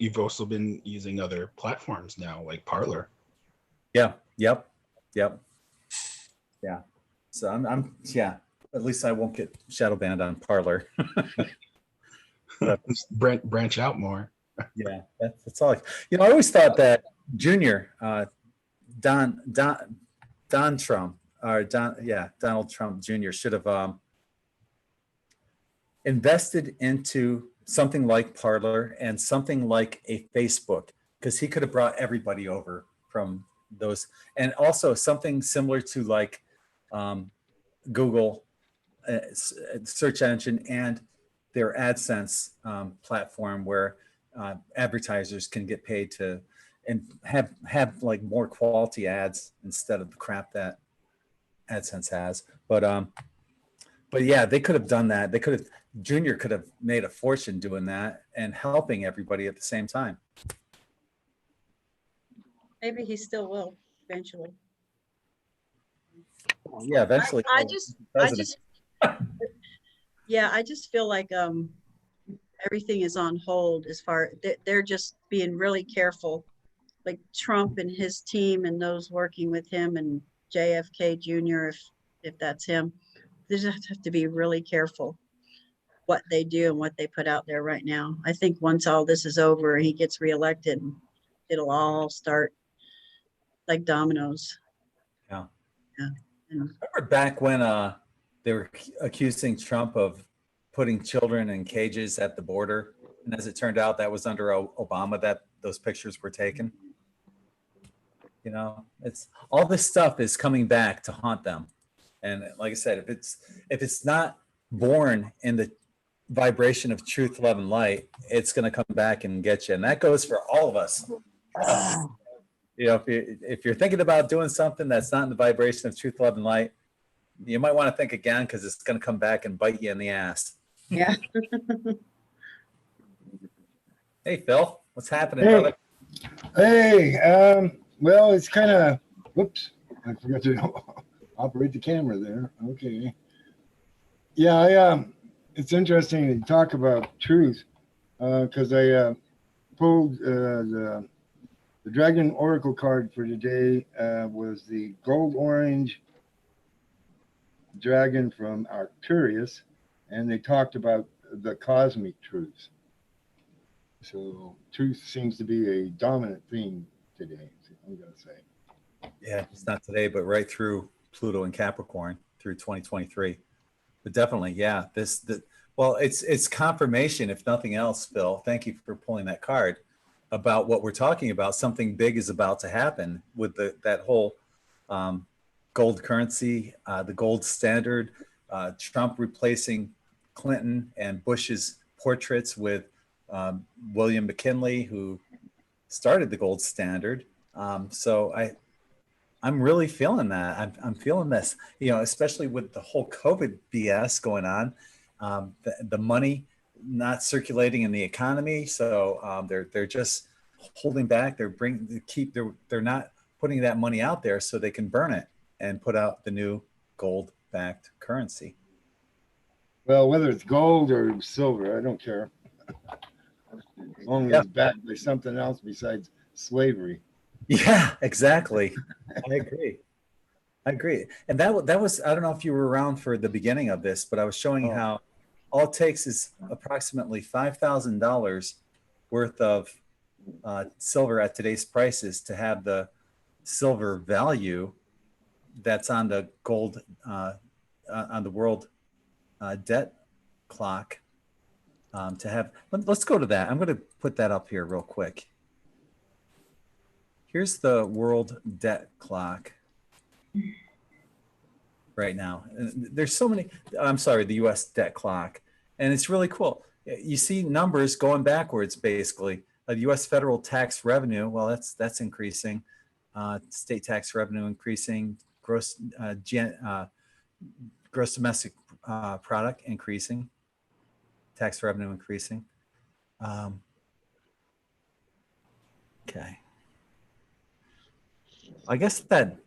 You've also been using other platforms now, like Parler. Yeah. Yep. Yeah. So I'm at least I won't get shadow banned on Parler. Branch out more. Yeah, that's all. I always thought that Junior, Donald Trump Jr. should have invested into something like Parler and something like a Facebook, because he could have brought everybody over from those, and also something similar to like Google search engine and their AdSense platform, where advertisers can get paid to and have like more quality ads instead of the crap that AdSense has. But yeah, they could have done that. Junior could have made a fortune doing that and helping everybody at the same time. Maybe he still will eventually. Yeah, eventually. I just feel like everything is on hold as far, they're just being really careful, like Trump and his team and those working with him and JFK Jr. if that's him. They just have to be really careful what they do and what they put out there right now. I think once all this is over and he gets reelected, it'll all start like dominoes. Yeah. And Remember back when they were accusing Trump of putting children in cages at the border, and as it turned out, that was under Obama that those pictures were taken. It's all this stuff is coming back to haunt them. And like I said, if it's not born in the vibration of truth, love, and light, it's going to come back and get you. And that goes for all of us. You know, if you're thinking about doing something that's not in the vibration of truth, love, and light, you might want to think again, because it's going to come back and bite you in the ass. Yeah. Hey, Phil, what's happening, Hey. brother? Hey, well, it's kind of, whoops, I forgot to operate the camera there. Okay. Yeah, it's interesting to talk about truth because I pulled the Dragon Oracle card for today was the gold orange dragon from Arcturus, and they talked about the cosmic truths. So truth seems to be a dominant theme today, I'm going to say. Yeah, it's not today, but right through Pluto and Capricorn through 2023. But definitely, yeah, well, it's confirmation, if nothing else, Phil. Thank you for pulling that card about what we're talking about. Something big is about to happen with that whole gold currency, the gold standard, Trump replacing Clinton and Bush's portraits with William McKinley, who started the gold standard. So I'm really feeling that. I'm feeling this, you know, especially with the whole COVID BS going on, the money not circulating in the economy. So they're just holding back. They're not putting that money out there so they can burn it and put out the new gold-backed currency. Well, whether it's gold or silver, I don't care. As long as it's backed by something else besides slavery. Yeah, exactly. I agree. And that was, I don't know if you were around for the beginning of this, but I was showing how all it takes is approximately $5,000 worth of silver at today's prices to have the silver value that's on the gold, on the world debt clock to have. Let's go to that. I'm going to put that up here real quick. Here's the world debt clock right now. There's so many, I'm sorry, the US debt clock. And it's really cool. You see numbers going backwards, basically. The US federal tax revenue, well, that's increasing. State tax revenue increasing. Gross domestic product increasing. Tax revenue increasing. Okay. I guess that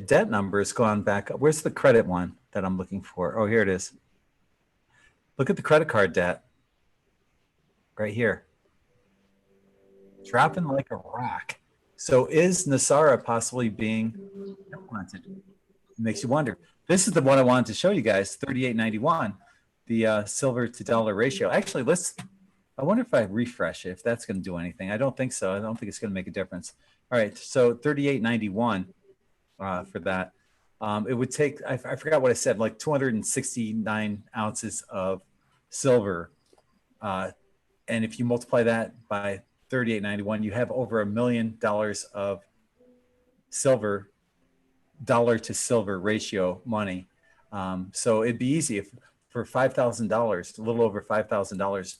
debt number has gone back up. Where's the credit one that I'm looking for? Oh, here it is. Look at the credit card debt right here. Dropping like a rock. So is NESARA possibly being implemented? It makes you wonder. This is the one I wanted to show you guys, 38.91, the silver to dollar ratio. Actually, I wonder if I refresh it, if that's going to do anything. I don't think so. I don't think it's going to make a difference. All right, so 38.91 for that. It would take, I forgot what I said, like 269 ounces of silver. And if you multiply that by 38.91, you have over $1 million of silver, dollar to silver ratio money. So it'd be easy if for $5,000, a little over $5,000,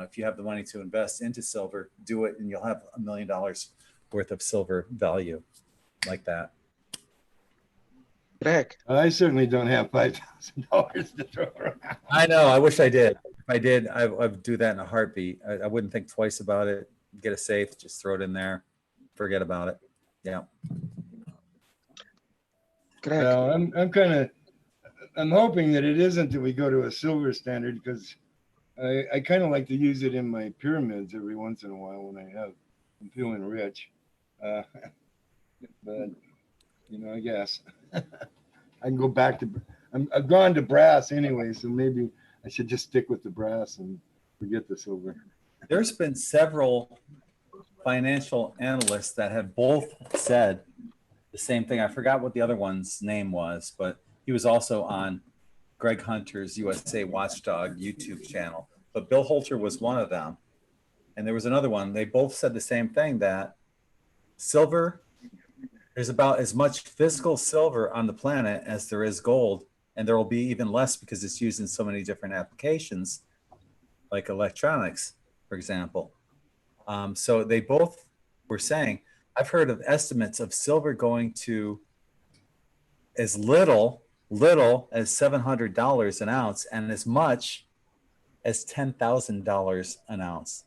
if you have the money to invest into silver, do it and you'll have $1 million worth of silver value like that. Gregg, I certainly don't have $5,000 to throw around. I know. I wish I did. If I did, I would do that in a heartbeat. I wouldn't think twice about it. Get a safe, just throw it in there. Forget about it. Yeah. Gregg, Well, I'm hoping that it isn't that we go to a silver standard, because I kind of like to use it in my pyramids every once in a while when I'm feeling rich. But you know, I guess I can go back to. I've gone to brass anyway, so maybe I should just stick with the brass and forget the silver. There's been several financial analysts that have both said the same thing. I forgot what the other one's name was, but he was also on Greg Hunter's USA Watchdog YouTube channel. But Bill Holter was one of them. And there was another one. They both said the same thing, that silver, there's about as much physical silver on the planet as there is gold. And there will be even less because it's used in so many different applications, like electronics, for example. So they both were saying I've heard of estimates of silver going to as little as $700 an ounce and as much as $10,000 an ounce.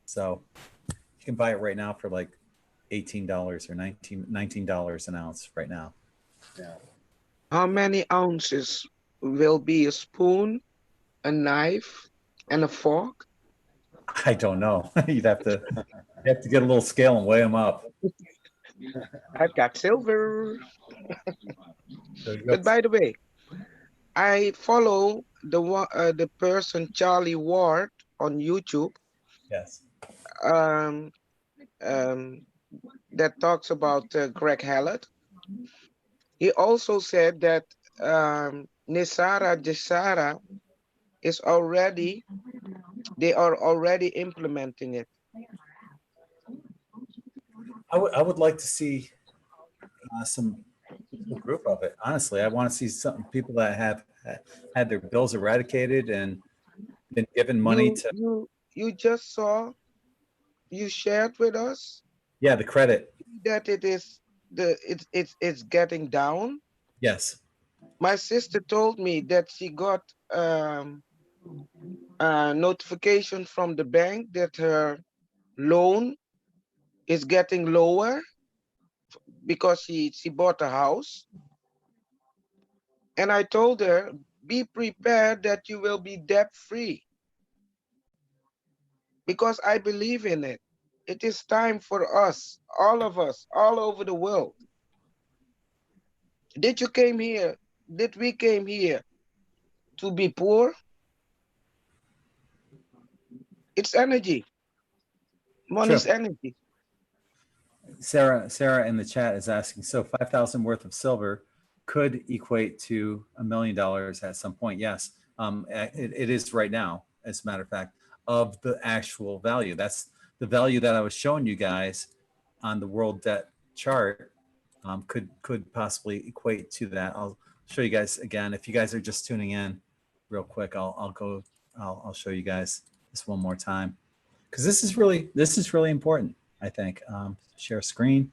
So you can buy it right now for like $18 or $19 an ounce right now. Yeah. How many ounces will be a spoon, a knife, and a fork? I don't know. You'd have to get a little scale and weigh them up. I've got silver. So you But by the way, I follow the person Charlie Ward on YouTube. yes. Um, that talks about Greg Hallett. He also said that Nisara Jisara is already, they are already implementing it. I would like to see some group of it. Honestly, I want to see some people that have had their bills eradicated and been given money to. You just saw, you shared with us Yeah, the credit. that it is it's getting down. Yes. My sister told me that she got a notification from the bank that her loan is getting lower because she bought a house. And I told her, be prepared that you will be debt free, because I believe in it. It is time for us, all of us, all over the world. Did we came here to be poor? It's energy. Money's True. energy. Sarah in the chat is asking, so 5,000 worth of silver could equate to $1 million at some point. Yes, it is right now, as a matter of fact, of the actual value. That's the value that I was showing you guys on the world debt chart. Could possibly equate to that. I'll show you guys again. If you guys are just tuning in real quick, I'll show you guys this one more time, because this is really important, I think. Share screen.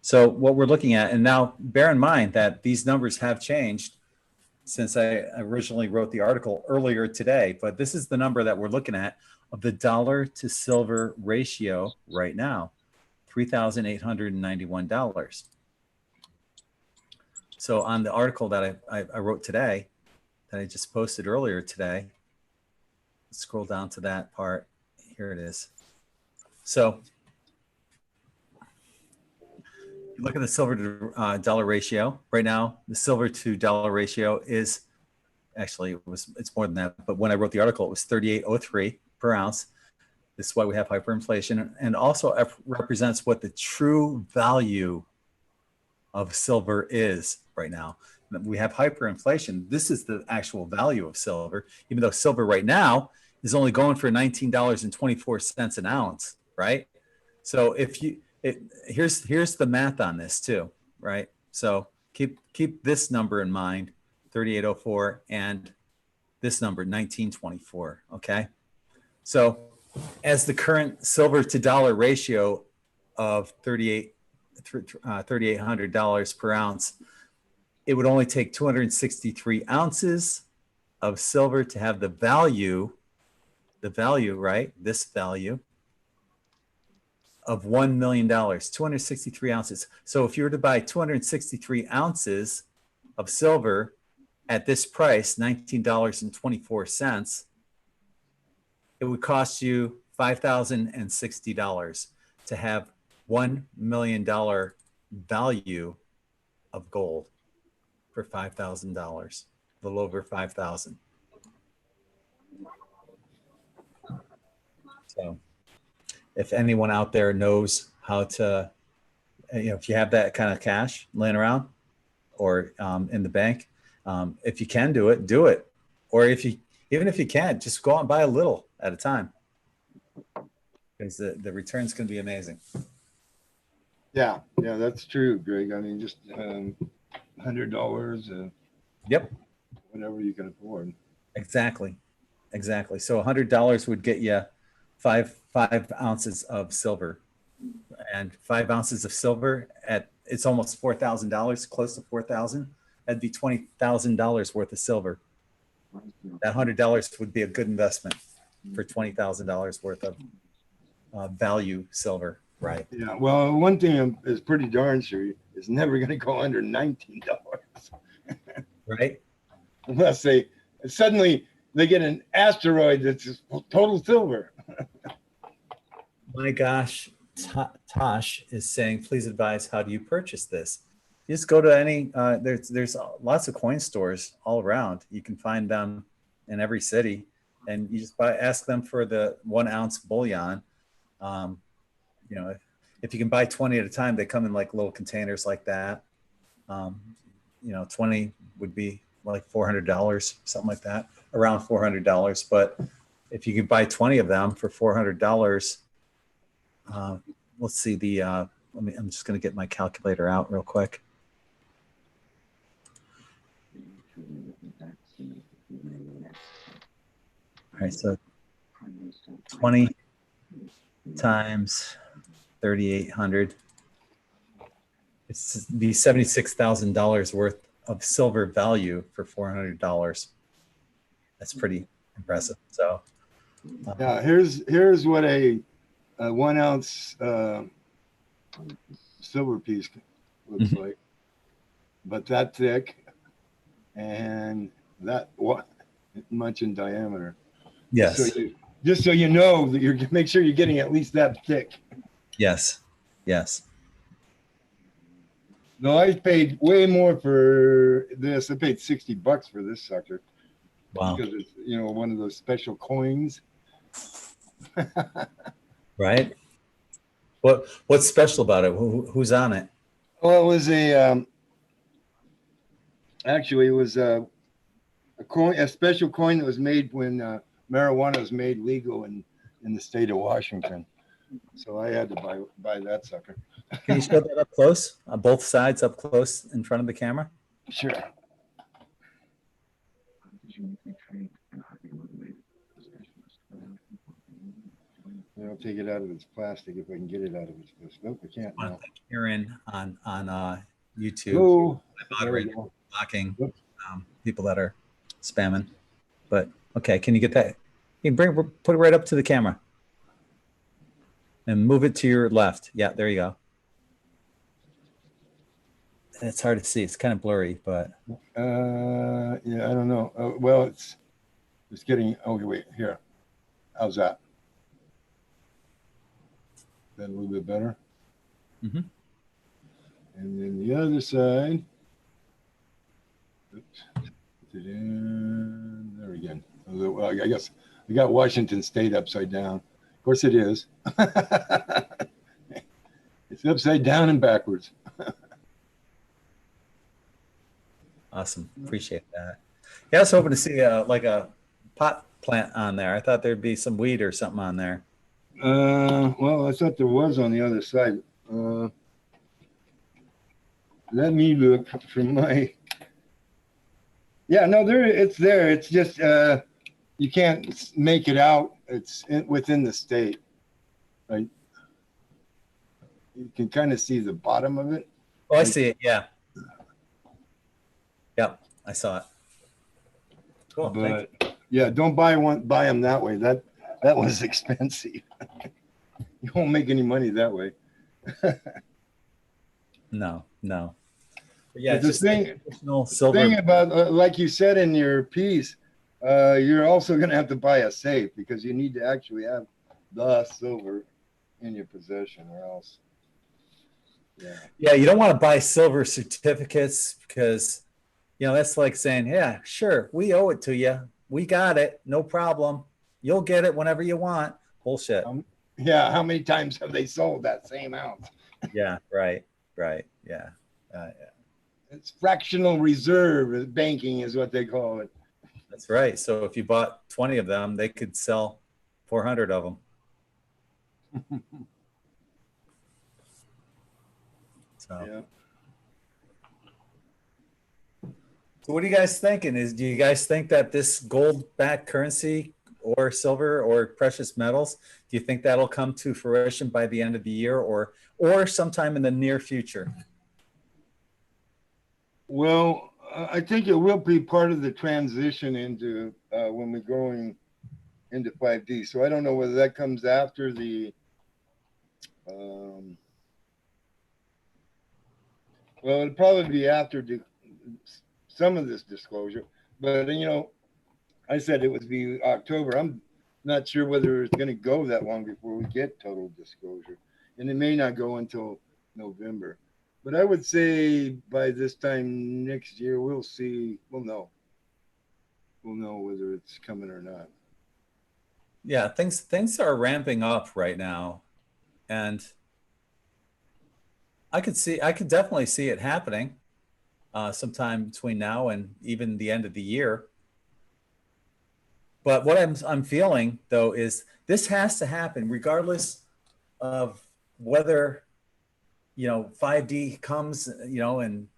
So what we're looking at, and now bear in mind that these numbers have changed since I originally wrote the article earlier today, but this is the number that we're looking at of the dollar to silver ratio right now, $3,891. So on the article that I wrote today, that I just posted earlier today, scroll down to that part. Here it is. So you look at the silver to dollar ratio right now. The silver to dollar ratio is actually it's more than that. But when I wrote the article, it was 38.03 per ounce. This is why we have hyperinflation, and also represents what the true value of silver is right now. We have hyperinflation. This is the actual value of silver, even though silver right now is only going for $19.24 an ounce, right? So if you here's the math on this too, right? So keep this number in mind, 3804, and this number 1924. Okay, so as the current silver to dollar ratio of $3,800 per ounce, it would only take 263 ounces of silver to have the value, right? This value of $1 million, 263 ounces. So if you were to buy 263 ounces of silver at this price, $19.24, it would cost you $5,060 to have $1 million value of gold for $5,000, a little over 5,000. So if anyone out there knows how to, if you have that kind of cash laying around or in the bank, if you can do it, do it. Or even if you can't, just go out and buy a little at a time, because the return's going to be amazing. Yeah, that's true, Greg. I mean, just $100. Yep. Whatever you can afford. Exactly. So $100 would get you five 5 ounces of silver, and 5 ounces of silver it's almost $4,000, close to 4,000. That'd be $20,000 worth of silver. That $100 would be a good investment for $20,000 worth of value silver, right? Yeah. Well, one thing is pretty darn sure is never going to go under $19, Right? unless they suddenly they get an asteroid that's total silver. My gosh, Tosh is saying, please advise, how do you purchase this? You just go to any, there's lots of coin stores all around. You can find them in every city, and you just ask them for the 1 ounce bullion. You know, if you can buy 20 at a time, they come in like little containers like that. You know, 20 would be like $400, something like that, around $400. But if you could buy 20 of them for $400, let's see I'm just going to get my calculator out real quick. All right, so 20 times 3,800. It's be $76,000 worth of silver value for $400. That's pretty impressive. So, Yeah, here's what a 1 ounce silver piece looks like, but that thick and that what much in diameter. yes, So just so you know that you're make sure you're getting at least that thick. yes, yes. No, I paid way more for this. I paid $60 for this sucker. Wow. Because it's, you know, one of those special coins. Right. What's special about it? Who's on it? Well, it was actually it was a coin, a special coin that was made when marijuana was made legal in the state of Washington. So I had to buy that sucker. Can you show that up close, on both sides, up close in front of the camera? Sure. I'll take it out of its plastic if I can get it out of its plastic. Nope, I can't I want now. to thank Aaron on YouTube. Oh, My moderator go. blocking Whoops. people that are spamming. But okay, can you get that? You can put it right up to the camera and move it to your left. Yeah, there you go. And it's hard to see. It's kind of blurry, but Yeah, I don't know. Well, it's getting. Okay, wait here. How's that? That a little bit better. Mhm. And then the other side. Oops. Put it in. There we go. Well, I guess we got Washington State upside down. Of course it is. It's upside down and backwards. awesome. Appreciate that. Yeah, I was hoping to see like a pot plant on there. I thought there'd be some weed or something on there. Well, I thought there was on the other side. Let me look from my. Yeah, no, it's there. It's just you can't make it out. It's within the state, right? You can kind of see the bottom of it. Oh, I see it. Yeah. Yep, I saw it. Cool. Thank you. But yeah, don't buy them that way. That was expensive. You won't make any money that way. No. But yeah, But the just thing- additional silver. Thing about like you said in your piece, you're also going to have to buy a safe because you need to actually have the silver in your possession, or else. Yeah, you don't want to buy silver certificates because, you know, that's like saying, yeah, sure, we owe it to you. We got it. No problem. You'll get it whenever you want. Bullshit. Yeah, how many times have they sold that same ounce? Yeah, right. Yeah. It's fractional reserve banking is what they call it. That's right. So if you bought 20 of them, they could sell 400 of them. So. Yeah. So what are you guys thinking? Do you guys think that this gold-backed currency or silver or precious metals? Do you think that'll come to fruition by the end of the year or sometime in the near future? Well, I think it will be part of the transition into when we're going into 5D. So I don't know whether that comes after the well, it'll probably be after some of this disclosure, but I said it would be October. I'm not sure whether it's going to go that long before we get total disclosure, and it may not go until November. But I would say by this time next year, we'll see. We'll know whether it's coming or not. Yeah, things are ramping up right now, and I could definitely see it happening sometime between now and even the end of the year. But what I'm feeling though is this has to happen regardless of whether 5D comes and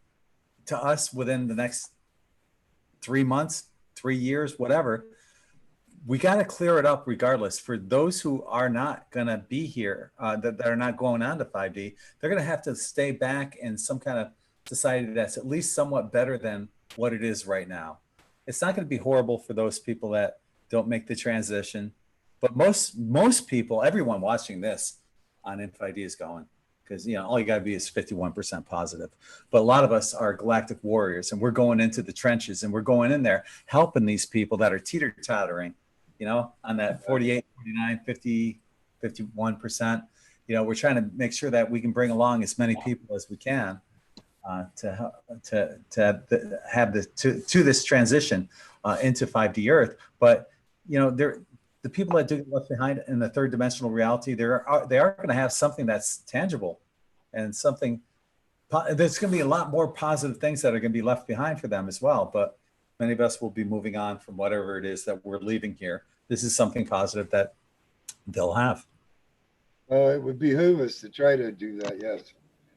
to us within the next 3 months, 3 years, whatever. We got to clear it up regardless. For those who are not going to be here, that are not going on to 5D, they're going to have to stay back in some kind of society that's at least somewhat better than what it is right now. It's not going to be horrible for those people that don't make the transition, but most people, everyone watching this on In5D is going, because all you got to be is 51% positive. But a lot of us are galactic warriors, and we're going into the trenches, and we're going in there helping these people that are teeter-tottering, on that 48, 49, 50, 51%. We're trying to make sure that we can bring along as many people as we can to have this transition into 5D Earth. But the people that do get left behind in the third dimensional reality, they are going to have something that's tangible, and something. There's going to be a lot more positive things that are going to be left behind for them as well. But many of us will be moving on from whatever it is that we're leaving here. This is something positive that they'll have. Well, it would behoove us to try to do that, yes.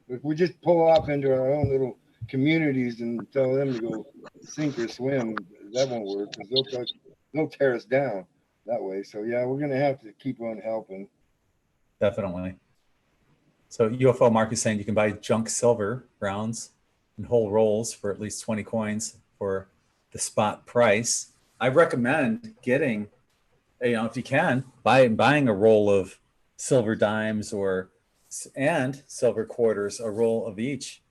If we just pull off into our own little communities and tell them to go sink or swim, that won't work, because they'll tear us down that way. So yeah, we're going to have to keep on helping. Definitely. So UFO Mark is saying you can buy junk silver rounds and whole rolls for at least 20 coins for the spot price. I recommend getting, if you can, buying a roll of silver dimes and silver quarters, a roll of each,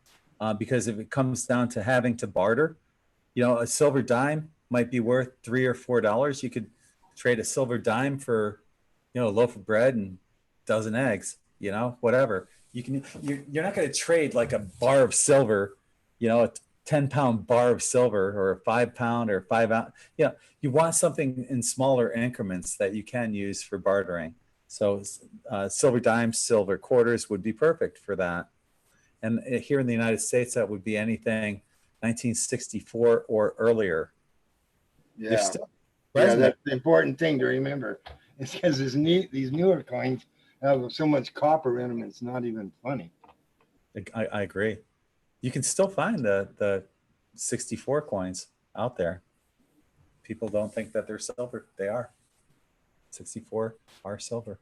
because if it comes down to having to barter, a silver dime might be worth $3 or $4. You could trade a silver dime for, a loaf of bread and a dozen eggs, whatever. You're not going to trade like a bar of silver, a 10-pound bar of silver, or a 5-pound or 5 ounce. You want something in smaller increments that you can use for bartering. So silver dimes, silver quarters would be perfect for that. And here in the United States, that would be anything 1964 or earlier. Yeah, that's the important thing to remember. It's because these newer coins have so much copper in them, it's not even funny. I agree. You can still find the 64 coins out there. People don't think that they're silver. They are. 64 are silver.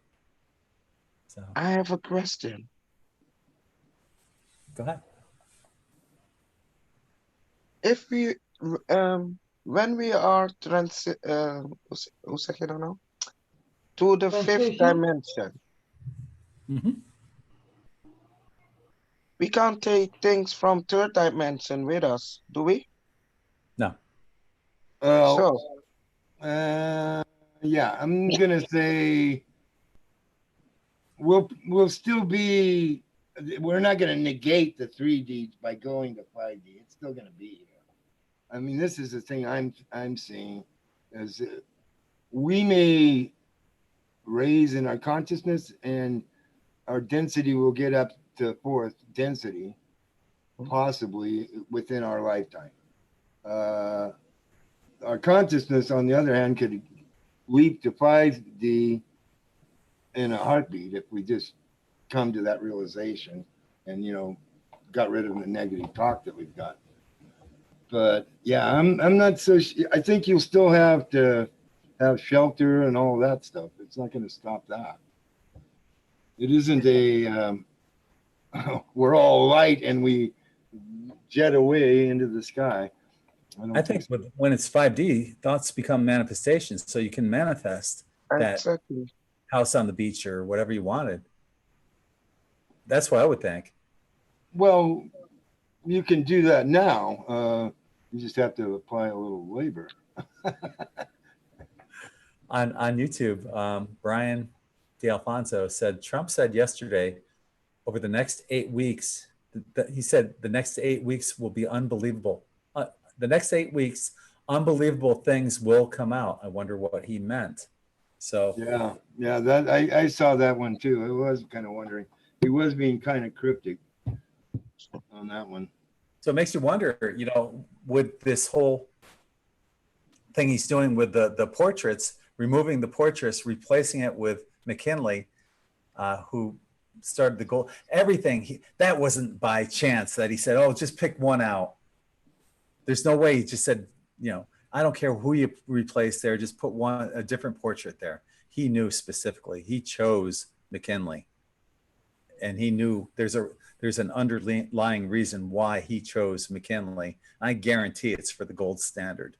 So I have a question. Go ahead. If we when we are to the fifth dimension, we can't take things from third dimension with us, do we? No. Yeah, I'm gonna say we'll still be. We're not gonna negate the 3D by going to 5D. It's still gonna be here. I mean, this is the thing I'm seeing, is we may raise in our consciousness, and our density will get up to 4th density, possibly within our lifetime. Our consciousness, on the other hand, could leap to 5D in a heartbeat if we just come to that realization and got rid of the negative talk that we've got. But yeah, I'm not so. I think you'll still have to have shelter and all that stuff. It's not going to stop that. It isn't a we're all light and we jet away into the sky. I think when it's 5D, thoughts become manifestations. So you can manifest that Exactly. house on the beach or whatever you wanted. That's what I would think. Well, you can do that now. You just have to apply a little labor. On YouTube, Brian D'Alfonso said, Trump said yesterday, over the next 8 weeks, he said the next 8 weeks will be unbelievable. The next 8 weeks, unbelievable things will come out. I wonder what he meant. So yeah, that I saw that one too. I was kind of wondering. He was being kind of cryptic on that one. So it makes you wonder, with this whole thing he's doing with the portraits, removing the portraits, replacing it with McKinley, who started the goal, everything, that wasn't by chance that he said, oh, just pick one out. There's no way he just said, I don't care who you replace there, just put a different portrait there. He knew specifically. He chose McKinley. And he knew there's an underlying reason why he chose McKinley. I guarantee it's for the gold standard.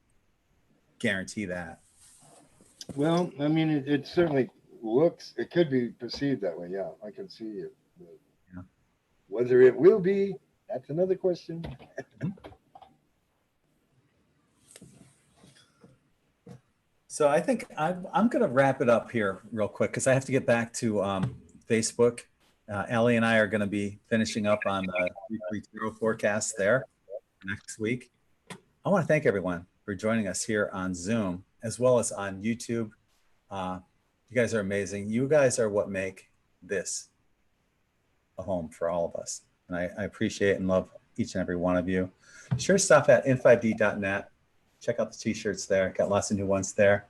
Guarantee that. Well, I mean, it certainly looks, it could be perceived that way. Yeah, I can see it. Yeah. Whether it will be, that's another question. So I think I'm going to wrap it up here real quick because I have to get back to Facebook. Ellie and I are going to be finishing up on the 330 forecast there next week. I want to thank everyone for joining us here on Zoom as well as on YouTube. You guys are amazing. You guys are what make this a home for all of us. And I appreciate and love each and every one of you. Sure stuff at in5d.net. Check out the t-shirts there. Got lots of new ones there.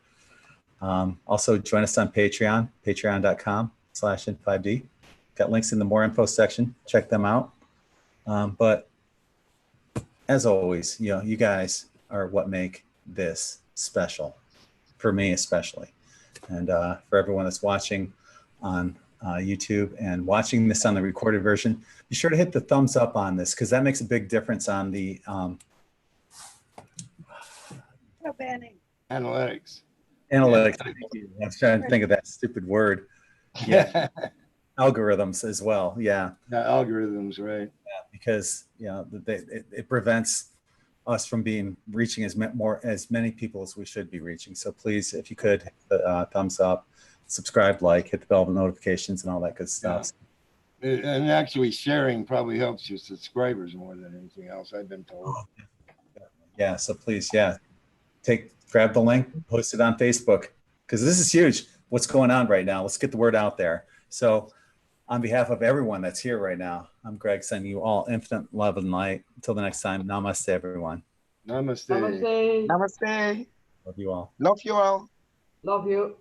Also join us on Patreon, patreon.com/in5d. Got links in the more info section. Check them out. But as always, you guys are what make this special, for me especially. And for everyone that's watching on YouTube and watching this on the recorded version, be sure to hit the thumbs up on this because that makes a big difference on the Analytics. Analytics. I was trying to think of that stupid word. Yeah. Algorithms as well. Yeah. The algorithms, right? Yeah, because it prevents us from reaching as many people as we should be reaching. So please, if you could, hit the thumbs up, subscribe, hit the bell notifications, and all that good stuff. Yeah. And actually, sharing probably helps your subscribers more than anything else, I've been told. Yeah. So please, grab the link, post it on Facebook because this is huge. What's going on right now? Let's get the word out there. So, on behalf of everyone that's here right now, I'm Gregg, sending you all infinite love and light. Until the next time, namaste, everyone. Namaste. Namaste. Namaste. Love you all. Love you all. Love you.